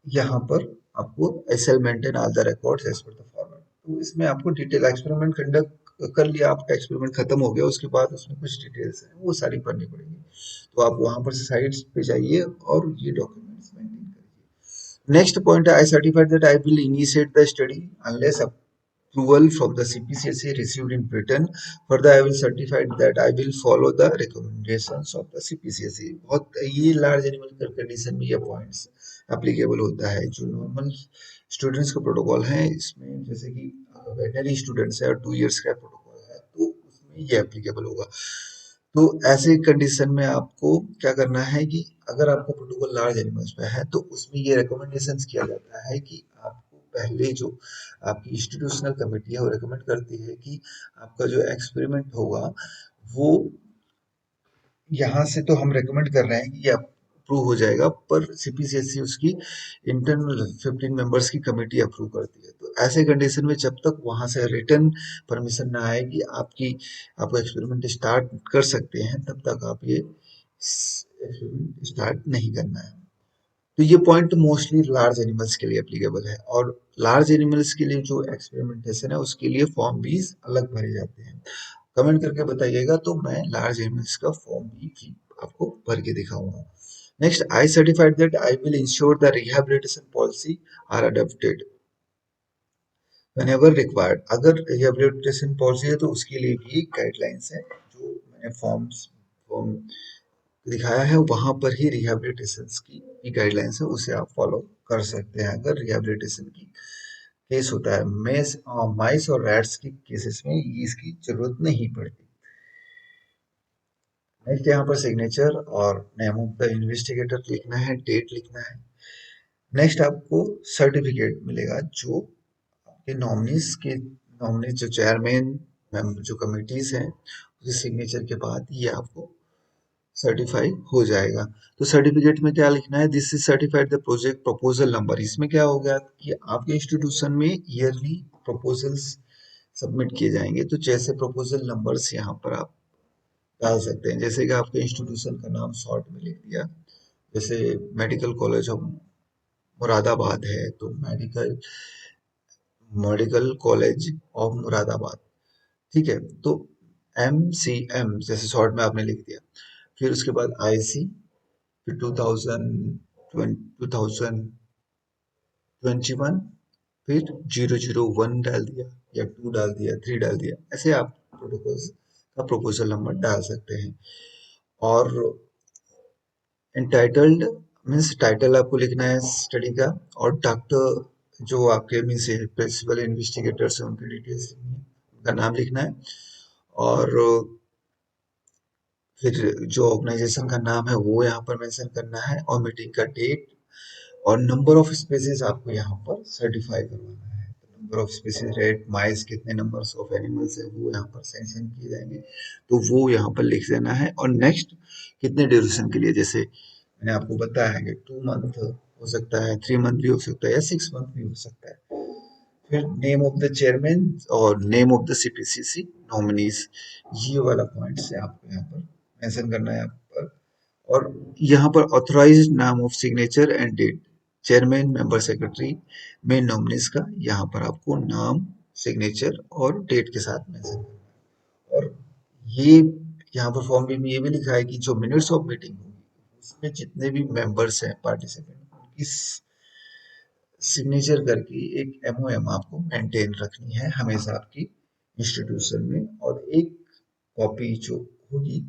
A: यहाँ पर आपको एसएल maintain all the records as per the format. तो इसमें आपको डिटेल एक्सपेरिमेंट कंडक्ट कर लिया, आपका एक्सपेरिमेंट खत्म हो गया उसके बाद उसमें कुछ डिटेल्स है वो सारी पढ़नी पड़ेगी, तो आप वहां पर से साइट्स पे जाइए और ये डॉक्यूमेंट्स मेंटेन करिए। नेक्स्ट पॉइंट है आई certified that I will initiate the study unless approval from the CPCSA received in written. Further, I will certify that I will follow the recommendations of the CPCSA। बहुत ये large animal condition में ये points applicable होता है, जो normal students का protocol है इसमें जैसे कि वेटनरी स्टूडेंट्स है और 2 इयर्स का प्रोटोकॉल है तो उसमें ये एप्लीकेबल होगा। तो ऐसे कंडीशन में आपको क्या करना है कि अगर आपका प्रोटोकॉल लार्ज एनिमल्स पे है तो उसमें ये रिकमेंडेशंस किया जाता है कि आपको पहले जो आपकी इंस्टीट्यूशनल कमेटी है वो रिकमेंड करती है कि आपका जो एक्सपेरिमेंट होगा वो यहाँ से तो हम रिकमेंड कर रहे हैं कि ये अप्रूव हो जाएगा, पर सीपीसीएससी उसकी इंटरनल 15 मेंबर्स की कमेटी अप्रूव करती है। तो ऐसे कंडीशन में जब तक वहां से रिटर्न परमिशन ना आए कि आपको एक्सपेरिमेंट स्टार्ट कर सकते हैं तब तक आप ये एक्सपेरिमेंट स्टार्ट नहीं करना है। तो ये पॉइंट मोस्टली लार्ज एनिमल्स के लिए एप्लीकेबल है, और लार्ज एनिमल्स के लिए जो एक्सपेरिमेंटेशन है उसके लिए फॉर्म बीज अलग भरे जाते हैं। कमेंट करके बताइएगा, तो मैं लार्ज एनिमल्स का फॉर्म बी भी आपको भर के दिखाऊंगा। Next, I certified that I will ensure the rehabilitation policy are adopted whenever required. अगर रिहैबिलिटेशन पॉलिसी है तो उसके लिए भी गाइडलाइंस है, जो मैंने फॉर्म दिखाया है वहां पर ही रिहैबिलिटेशन की गाइडलाइंस है, उसे आप फॉलो कर सकते हैं अगर रिहैबिलिटेशन की केस होता है। माइस और रैट्स की केसेस में इसकी जरूरत नहीं पड़ती। नेक्स्ट, यहाँ पर सिग्नेचर और नेम ऑफ द इन्वेस्टिगेटर लिखना है, डेट लिखना है। नेक्स्ट, आपको सर्टिफिकेट मिलेगा जो आपके नॉमिनीज जो चेयरमैन जो कमिटीज हैं उसके सिग्नेचर के बाद ये आपको सर्टिफाई हो जाएगा। तो सर्टिफिकेट में क्या लिखना है, this is certified the project proposal number. इसमें क्या हो गया कि आपके इंस्टीट्यूशन में ईयरली प्रपोजल्स सबमिट किए जाएंगे, तो जैसे प्रपोजल नंबर्स यहाँ पर आप डाल सकते हैं, जैसे कि आपके इंस्टीट्यूशन का नाम शॉर्ट में लिख दिया, जैसे मेडिकल कॉलेज ऑफ मुरादाबाद है तो medical medical college of Moradabad, ठीक है। तो MCM जैसे शॉर्ट में आपने लिख दिया, फिर उसके बाद IC, फिर 2021, फिर 001 डाल दिया या 2 डाल दिया, 3 डाल दिया, ऐसे आप प्रोटोकॉल का प्रपोजल नंबर डाल सकते हैं। और एंटाइटल्ड मीन्स टाइटल आपको लिखना है स्टडी का, और डॉक्टर जो आपके मीन्स प्रिंसिपल इन्वेस्टिगेटर्स हैं उनकी डिटेल्स उनका नाम लिखना है, और फिर जो ऑर्गेनाइजेशन का नाम है वो यहाँ पर मेंशन करना है, और मीटिंग का डेट, और नंबर ऑफ स्पीसीज आपको यहाँ पर सर्टिफाई करवाना है। नंबर ऑफ स्पीसीज, रेट, माइस, कितने नंबर्स ऑफ एनिमल्स है वो यहाँ पर सेंशन किए जाएंगे, तो वो यहाँ पर लिख देना है। और नेक्स्ट, कितने ड्यूरेशन के लिए, जैसे मैंने आपको बताया है कि 2 मंथ हो सकता है, 3 मंथ भी हो सकता है, या 6 मंथ भी हो सकता है। फिर नेम ऑफ द चेयरमैन और name of the CPCC nominees, ये वाला पॉइंट से आपको यहाँ पर मेंशन करना है यहाँ पर। और यहाँ पर ऑथराइज्ड नाम of signature and date, chairman, member, secretary, main nominees का यहाँ पर आपको नाम, सिग्नेचर और डेट के साथ मेंशन करना है। और ये यहाँ पर फॉर्म में ये भी लिखा है कि जो मिनट्स ऑफ मीटिंग होगी उसमें जितने भी मेंबर्स हैं पार्टिसिपेंट, उनकी सिग्नेचर करके एक MOM आपको मेंटेन रखनी है हमेशा आपकी इंस्टीट्यूशन में, और एक कॉपी जो होगी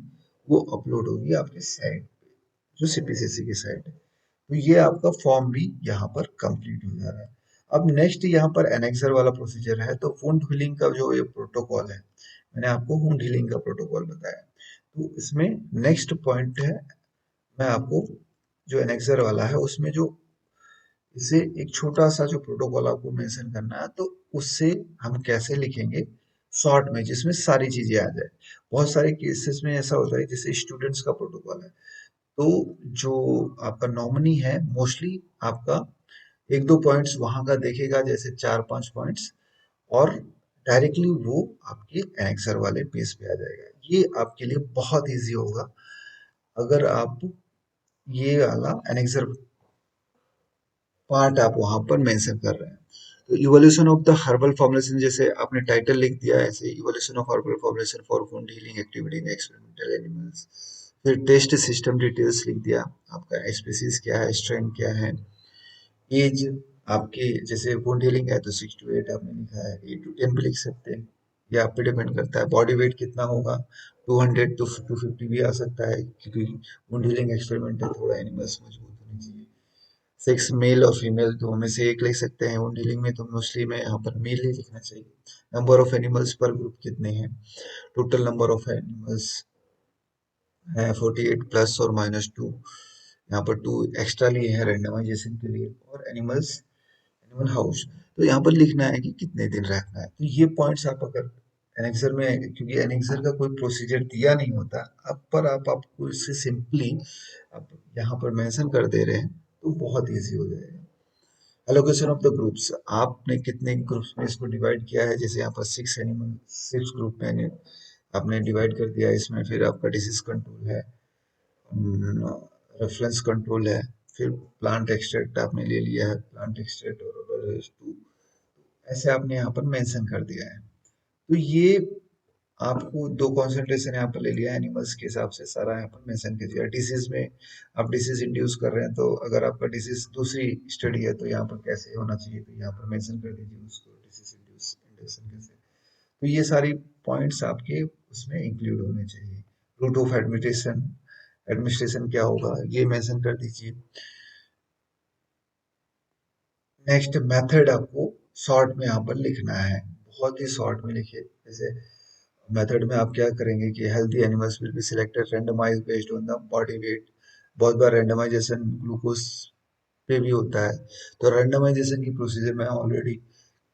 A: वो अपलोड होगी आपके साइट पे, जो CPCC की साइट है। तो ये आपका फॉर्म भी यहाँ पर कंप्लीट हो जा रहा है। अब नेक्स्ट यहाँ पर एनेक्सर वाला प्रोसीजर है, तो वुंड हीलिंग का जो ये प्रोटोकॉल है, मैंने आपको वुंड हीलिंग का प्रोटोकॉल बताया, तो इसमें नेक्स्ट पॉइंट है, मैं आपको जो एनेक्सर वाला है उसमें जो इसे एक छोटा सा जो प्रोटोकॉल आपको मेंशन करना है, तो उससे हम कैसे लिखेंगे शॉर्ट में जिसमें सारी चीजें आ जाए। बहुत सारे केसेस में ऐसा होता है, जैसे स्टूडेंट्स का प्रोटोकॉल है, तो जो आपका नॉमिनी है मोस्टली आपका एक दो पॉइंट्स वहां का देखेगा, जैसे 4-5 पॉइंट्स, और डायरेक्टली वो आपके एनेक्सर वाले पेज पे आ जाएगा। ये आपके लिए बहुत इजी होगा अगर आप ये वाला एनेक्सर पार्ट आप वहां पर मेंशन कर रहे हैं। तो evolution of the herbal formulation, जैसे आपने टाइटल लिख दिया, ऐसे evolution of herbal formulation for wound healing activity in experimental animals. फिर टेस्ट सिस्टम डिटेल्स लिख दिया, आपका स्पीसीज क्या है, स्ट्रेन क्या है, एज आपके, जैसे वुंड हीलिंग है तो 6 to 8 आपने लिखा है, 8 to 10 भी लिख सकते हैं, ये आप पे डिपेंड करता है। बॉडी वेट कितना होगा, 200 to 250 भी आ सकता है, क्योंकि वुंड हीलिंग एक्सपेरिमेंट है, थोड़ा एनिमल्स मजबूत होने चाहिए। सेक्स मेल और फीमेल दो में से एक लिख सकते हैं, वुंड हीलिंग में तो मोस्टली में यहाँ पर मेल ही लिखना चाहिए। Number of animals per group कितने हैं, टोटल नंबर ऑफ एनिमल्स है 48 प्लस और -2, यहाँ पर 2 एक्स्ट्रा लिए हैं रेंडमाइजेशन के लिए, और एनिमल हाउस, तो यहाँ पर लिखना है कि कितने दिन रखना है। तो ये पॉइंट्स आप अगर एनेक्सर में, क्योंकि एनेक्सर का कोई प्रोसीजर दिया नहीं होता, अब पर आपको इससे सिंपली आप यहाँ पर मेंशन कर दे रहे हैं, तो बहुत इजी हो जाएगा। एलोकेशन ऑफ द ग्रुप्स, आपने कितने ग्रुप्स में इसको डिवाइड किया है, जैसे यहाँ पर 6 ग्रुप में आपने डिवाइड कर दिया। इसमें फिर आपका डिसीज कंट्रोल है, रेफरेंस कंट्रोल है, फिर प्लांट एक्सट्रैक्ट आपने ले लिया है, प्लांट एक्सट्रैक्ट और टू, ऐसे आपने यहाँ पर मेंशन कर दिया है। तो ये आपको दो कॉन्सेंट्रेशन यहाँ पर ले लिया एनिमल्स के हिसाब से, सारा यहाँ पर मेंशन कर दिया। डिसीज में आप डिसीज इंड्यूस कर रहे हैं, तो अगर आपका डिसीज दूसरी स्टडी है तो यहाँ पर कैसे होना चाहिए, तो यहाँ पर मेंशन कर दीजिए उसको, डिसीज इंड्यूस इंडक्शन कैसे। तो ये सारी पॉइंट्स आपके उसमें इंक्लूड होने चाहिए। रूट ऑफ एडमिनिस्ट्रेशन, एडमिनिस्ट्रेशन क्या होगा ये मेंशन कर दीजिए। नेक्स्ट मेथड आपको शॉर्ट में यहाँ पर लिखना है, बहुत ही शॉर्ट में लिखिए। जैसे मेथड में आप क्या करेंगे कि healthy animals will be selected randomise based on the body weight. बहुत बार रैंडमाइजेशन ग्लूकोज पे भी होता है, तो रैंडमाइजेशन की प्रोसीजर में ऑलरेडी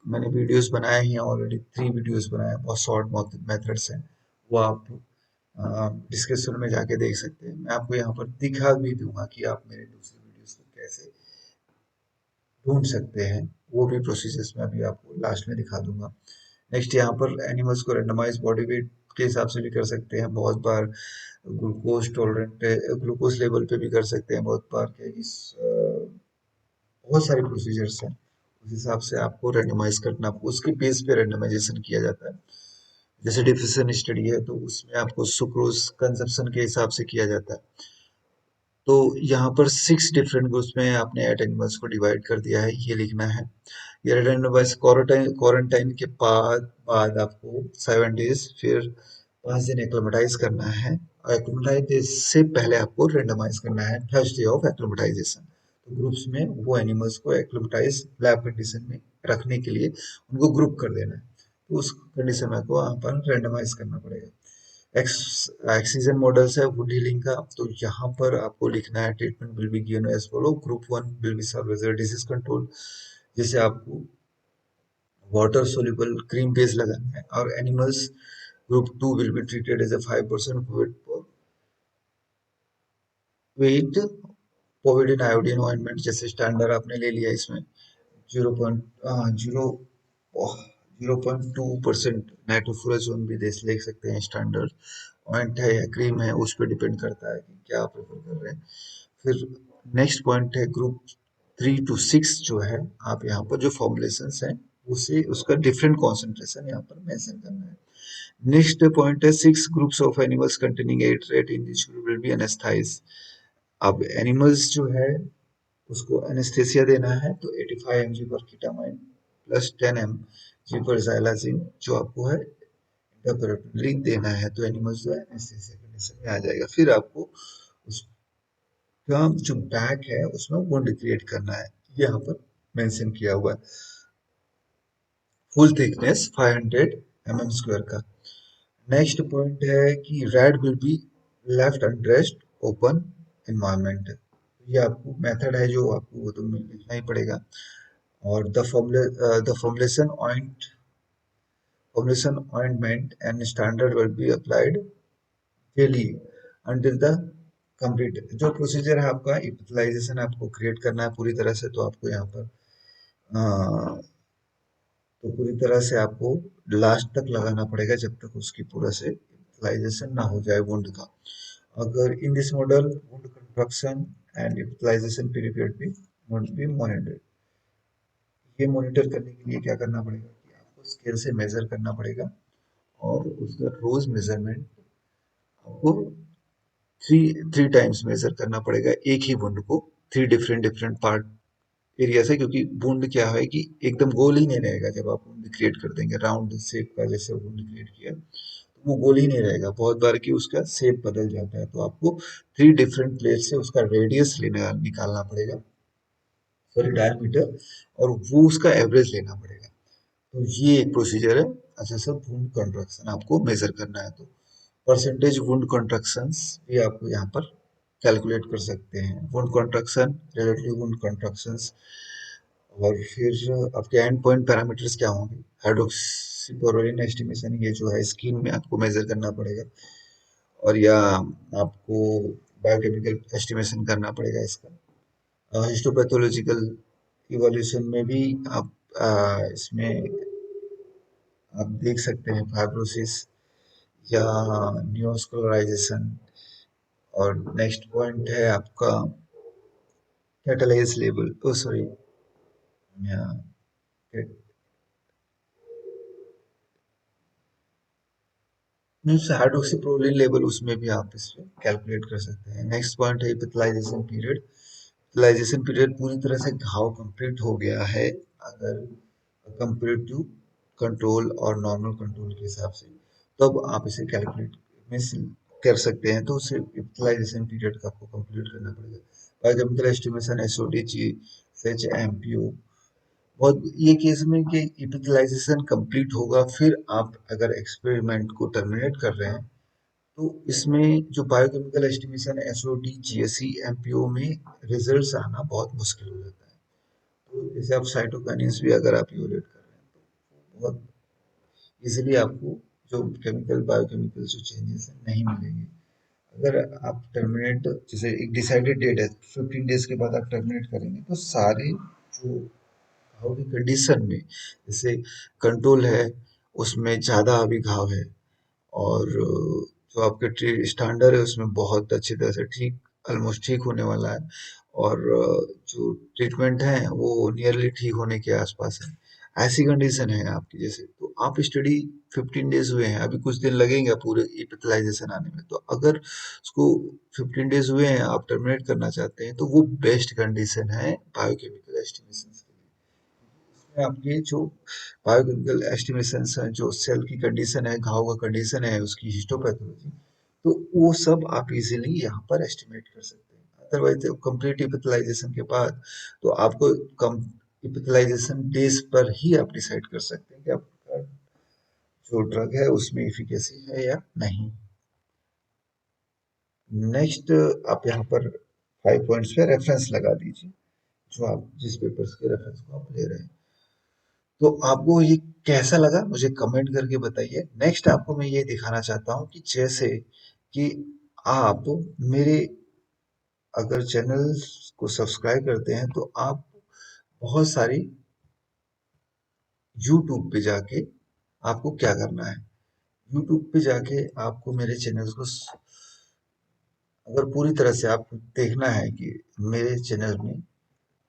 A: मैंने वीडियोस बनाए हैं, ऑलरेडी 3 वीडियोस बनाए हैं, बहुत शॉर्ट मेथड्स हैं, वो आप डिस्क्रिप्शन में जाके देख सकते हैं। मैं आपको यहाँ पर दिखा भी दूंगा कि आप मेरे दूसरी वीडियोस को कैसे ढूंढ सकते हैं, वो भी प्रोसीजर्स में अभी आपको लास्ट में दिखा दूंगा। नेक्स्ट यहाँ पर एनिमल्स को रेंडमाइज बॉडी वेट के हिसाब से भी कर सकते हैं, बहुत बार ग्लूकोज टॉलरेंट ग्लूकोज लेवल पे भी कर सकते हैं, बहुत बार क्या है कि बहुत सारे प्रोसीजर्स हैं, उस हिसाब से आपको रेंडमाइज करना, उसके बेस पे रेंडमाइजेशन किया जाता है। जैसे डिफिशन स्टडी है तो उसमें आपको सुक्रोज कंजप्शन के हिसाब से किया जाता है। तो यहाँ पर 6 डिफरेंट ग्रुप्स में आपने एट एनिमल्स को डिवाइड कर दिया है, ये लिखना है। ये रेंडमाइज क्वारंटाइन के बाद आपको 7 डेज, फिर 5 दिन एक्लेमेटाइज करना है। एक्लेमेटाइज से पहले आपको रेंडमाइज करना है फर्स्ट डे ऑफ एक्लेमेटाइजेशन। तो ग्रुप्स में वो एनिमल्स को एक्लेमेटाइज लैब कंडीशन में रखने के लिए उनको ग्रुप कर देना है, तो उस कंडीशन में आपको वहाँ पर रेंडमाइज करना पड़ेगा। एक्सीजन मॉडल्स है वुड हीलिंग का, तो यहाँ पर आपको लिखना है treatment will be given as follow. Group 1 will be serve as disease control, जैसे आपको वाटर सोल्यूबल क्रीम बेस लगाना है, और animals group 2 will be treated as a 5% weight povidone iodine ointment, जैसे स्टैंडर्ड आपने ले लिया इसमें 0.2% नाइट्रोफुराजोन भी देख सकते हैं। स्टैंडर्ड पॉइंट है या क्रीम है, उस पर डिपेंड करता है कि क्या आप प्रेफर कर रहे हैं। फिर नेक्स्ट पॉइंट है ग्रुप 3 to 6 जो है, आप यहाँ पर जो फॉर्मुलेशन है उसे उसका डिफरेंट कॉन्सेंट्रेशन यहाँ पर मेंशन करना है। नेक्स्ट पॉइंट है 6 groups of animals containing eight rat in this group will be anaesthetise. अब एनिमल्स जो है उसको एनेस्थेसिया देना है, तो 85 mg पर कीटामाइन प्लस 10 mg पर जाइलाजिन जो आपको है इंट्रापेरेटरली देना है, तो एनिमल्स जो है एनेस्थेसिया कंडीशन में आ जाएगा। फिर आपको उसका जो बैक है उसमें वुंड क्रिएट करना है, ये यहाँ पर मेंशन किया हुआ है। फुल थिकनेस 500 mm² का। नेक्स्ट पॉइंट है कि rat will be left undressed open environment, ये आपको मेथड है जो आपको वो तो लिखना ही पड़ेगा। और the formulation ointment and standard will be applied daily until the complete। जो प्रोसीजर है आपका यूटिलाइजेशन आपको क्रिएट करना है पूरी तरह से, तो आपको यहाँ पर तो पूरी तरह से आपको लास्ट तक लगाना पड़ेगा जब तक उसकी पूरा से यूटिलाइजेशन ना हो जाए वुंड का। अगर in this model wound construction and utilization period भी वुड बी मॉनिटर्ड। ये मॉनिटर करने के लिए क्या करना पड़ेगा कि आपको स्केल से मेजर करना पड़ेगा, और उसका रोज मेजरमेंट आपको थ्री थ्री टाइम्स मेजर करना पड़ेगा एक ही वुंड को, 3 डिफरेंट पार्ट एरिया से, क्योंकि वुंड क्या है कि एकदम गोल ही नहीं रहेगा। जब आप वुंड क्रिएट कर देंगे राउंड शेप का, जैसे वुंड क्रिएट किया तो वो गोल ही नहीं रहेगा, बहुत बार कि उसका शेप बदल जाता है, तो आपको 3 डिफरेंट प्लेट से उसका रेडियस लेना निकालना पड़ेगा, सॉरी डायमीटर, और वो उसका एवरेज लेना पड़ेगा। तो ये एक प्रोसीजर है। अच्छा सर, वुंड कंट्रक्शन आपको मेजर करना है, तो परसेंटेज वुंड कंट्रक्शंस भी आपको यहाँ पर कैलकुलेट कर सकते हैं। वुंड कंट्रक्शन, रिलेटिव वुंड कंट्रक्शंस, और फिर आपके एंड पॉइंट पैरामीटर्स क्या होंगे, हाइड्रोक्सीप्रोलिन एस्टिमेशन, ये जो है स्किन में आपको मेजर करना पड़ेगा, और या आपको बायोकेमिकल एस्टिमेशन करना पड़ेगा इसका। हिस्टोपैथोलॉजिकल इवोल्यूशन में भी आप इसमें आप देख सकते हैं फाइब्रोसिस या न्यूस्क्लोराइजेशन। और नेक्स्ट पॉइंट है आपका catalase label, oh sorry, yeah, means hydroxyproline level उसमें भी आप इसमें कैलकुलेट कर सकते हैं। नेक्स्ट पॉइंट है इपिथलाइजेशन पीरियड। इपिथलाइजेशन पीरियड पूरी तरह से घाव कंप्लीट हो गया है अगर कंपेयर टू कंट्रोल और नॉर्मल कंट्रोल के हिसाब से, तब आप इसे कैलकुलेट मीन्स कर सकते हैं। तो उसे इपिथलाइजेशन पीरियड का आपको कंप्लीट करना पड़ेगा। बायोकेमिकल एस्टिमेशन एसओडी जी एच एमपीओ, और ये केस में कि इपिथलाइजेशन कंप्लीट होगा फिर आप अगर एक्सपेरिमेंट को टर्मिनेट कर रहे हैं, तो इसमें जो बायोकेमिकल एस्टिमेशन एसओडी जीएसई एमपीओ में रिजल्ट्स आना बहुत मुश्किल हो जाता है। तो जैसे आप साइटोकाइनेस भी अगर आप यूरेट कर रहे हैं तो बहुत इजीली आपको जो केमिकल बायोकेमिकल जो चेंजेस हैं नहीं मिलेंगे। अगर आप टर्मिनेट जैसे एक डिसाइडेड डेट है 15 डेज के बाद आप टर्मिनेट करेंगे, तो सारे जो घाव की कंडीशन में, जैसे कंट्रोल है उसमें ज़्यादा अभी घाव है, और जो आपके स्टैंडर्ड है उसमें बहुत अच्छी तरह से ठीक ऑलमोस्ट ठीक होने वाला है, और जो ट्रीटमेंट है वो नियरली ठीक होने के आसपास है, ऐसी कंडीशन है आपकी। जैसे तो आप स्टडी 15 डेज हुए हैं, अभी कुछ दिन लगेंगे पूरे इपिथलाइजेशन आने में, तो अगर उसको 15 डेज हुए हैं आप टर्मिनेट करना चाहते हैं, तो वो बेस्ट कंडीशन है बायोकेमिकल एस्टिमेशन के लिए। आपके जो बायोकेमिकल एस्टिमेशंस हैं, जो सेल की कंडीशन है, घाव का कंडीशन है, उसकी हिस्टोपैथोलॉजी, तो वो सब आप इजीली यहाँ पर एस्टिमेट कर सकते हैं। अदरवाइज कंप्लीट इपिथलाइजेशन के बाद तो आपको कम इपिथलाइजेशन डेज पर ही आप डिसाइड कर सकते हैं कि आपका जो ड्रग है उसमें इफिकेसी है या नहीं। नेक्स्ट आप यहाँ पर 5 पॉइंट्स पे रेफरेंस लगा दीजिए, जो आप जिस पेपर्स के रेफरेंस को आप ले रहे हैं। तो आपको ये कैसा लगा मुझे कमेंट करके बताइए। नेक्स्ट आपको मैं ये दिखाना चाहता हूँ कि जैसे कि आप मेरे अगर चैनल को सब्सक्राइब करते हैं तो आप बहुत सारी यूट्यूब पे जाके आपको क्या करना है, यूट्यूब पे जाके आपको मेरे चैनल को अगर पूरी तरह से आपको देखना है कि मेरे चैनल में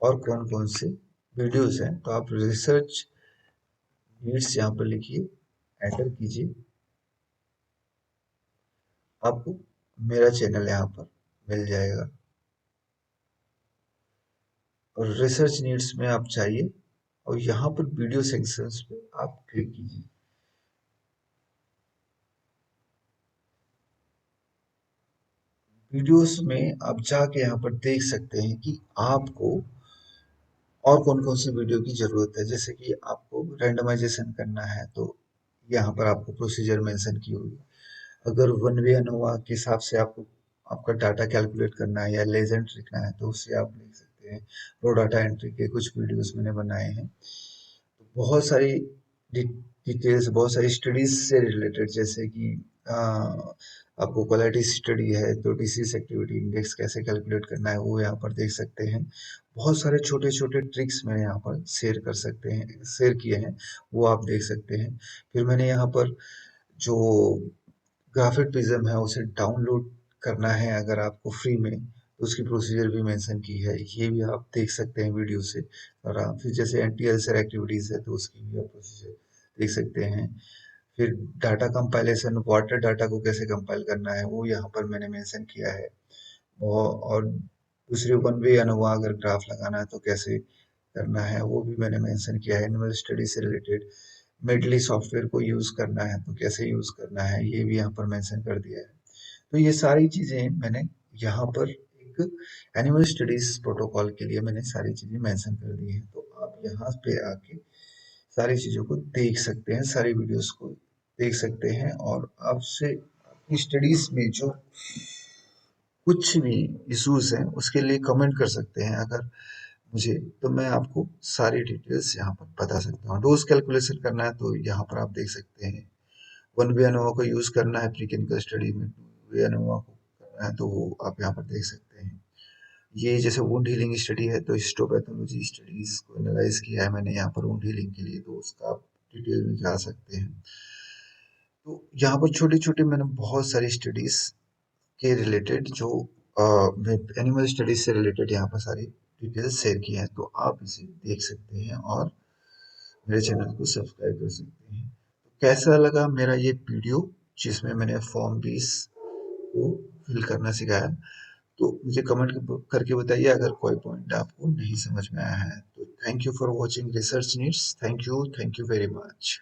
A: और कौन कौन से वीडियोस हैं, तो आप रिसर्च नीड्स यहाँ पर लिखिए, एंटर कीजिए, आपको मेरा चैनल यहाँ पर मिल जाएगा। और रिसर्च नीड्स में आप जाइए और यहाँ पर वीडियो सेक्शंस पे आप क्लिक कीजिए। वीडियोस में आप जाके यहाँ पर देख सकते हैं कि आपको और कौन कौन सी वीडियो की जरूरत है। जैसे कि आपको रैंडमाइजेशन करना है तो यहाँ पर आपको प्रोसीजर मेंशन की होगी। अगर वन वे अनोवा के हिसाब से आपको आपका डाटा कैलकुलेट करना है या लेजेंड लिखना है, तो उससे आप लिख सकते हैं। रो डाटा एंट्री के कुछ वीडियोस मैंने बनाए हैं। तो बहुत सारी डिटेल्स, बहुत सारी स्टडीज से रिलेटेड, जैसे कि आपको क्वालिटी स्टडी है तो डिसीज एक्टिविटी इंडेक्स कैसे कैलकुलेट करना है वो यहाँ पर देख सकते हैं। बहुत सारे छोटे छोटे ट्रिक्स मैंने यहाँ पर शेयर किए हैं, वो आप देख सकते हैं। फिर मैंने यहाँ पर जो ग्राफिक प्रिज्म है उसे डाउनलोड करना है अगर आपको फ्री में, तो उसकी प्रोसीजर भी मेंशन की है, ये भी आप देख सकते हैं वीडियो से। और आप फिर जैसे एंटी अल्सर एक्टिविटीज़ है तो उसकी भी आप प्रोसीजर देख सकते हैं। फिर डाटा कंपाइलेशन, वाटर डाटा को कैसे कंपाइल करना है वो यहाँ पर मैंने मेंशन किया है। और दूसरी वन वे अनोवा अगर ग्राफ लगाना है तो कैसे करना है वो भी मैंने मेंशन किया है। एनिमल स्टडी से रिलेटेड मेडली सॉफ्टवेयर को यूज़ करना है तो कैसे यूज़ करना है ये भी यहाँ पर मेंशन कर दिया है। तो ये सारी चीज़ें मैंने यहाँ पर एक एनिमल स्टडीज प्रोटोकॉल के लिए मैंने सारी चीज़ें मेंशन कर दी हैं। तो आप यहाँ पे आके सारी चीज़ों को देख सकते हैं, सारी वीडियोस को देख सकते हैं, और आपसे अपनी स्टडीज में जो कुछ भी इश्यूज हैं उसके लिए कमेंट कर सकते हैं अगर मुझे, तो मैं आपको सारी डिटेल्स यहाँ पर बता सकता हूँ। डोज कैलकुलेशन करना है तो यहाँ पर आप देख सकते हैं। वन वे एनोवा को यूज़ करना है प्री क्लिनिकल स्टडी में, टू वे एनोवा को करना है तो वो आप यहाँ पर देख सकते हैं। ये जैसे वुंड हीलिंग स्टडी है तो हिस्टोपैथोलॉजी स्टडीज को एनालाइज किया है मैंने यहाँ पर वुंड हीलिंग के लिए, तो उसका आप डिटेल में जा सकते हैं। तो यहाँ पर छोटे छोटे मैंने बहुत सारी स्टडीज के रिलेटेड जो एनिमल स्टडीज से रिलेटेड यहाँ पर सारी डिटेल्स शेयर किए हैं, तो आप इसे देख सकते हैं और मेरे चैनल को सब्सक्राइब कर सकते हैं। तो कैसा लगा मेरा ये वीडियो जिसमें मैंने फॉर्म 20 को फिल करना सिखाया, तो मुझे कमेंट करके बताइए अगर कोई पॉइंट आपको नहीं समझ में आया है। तो thank you for watching research needs. Thank you very much.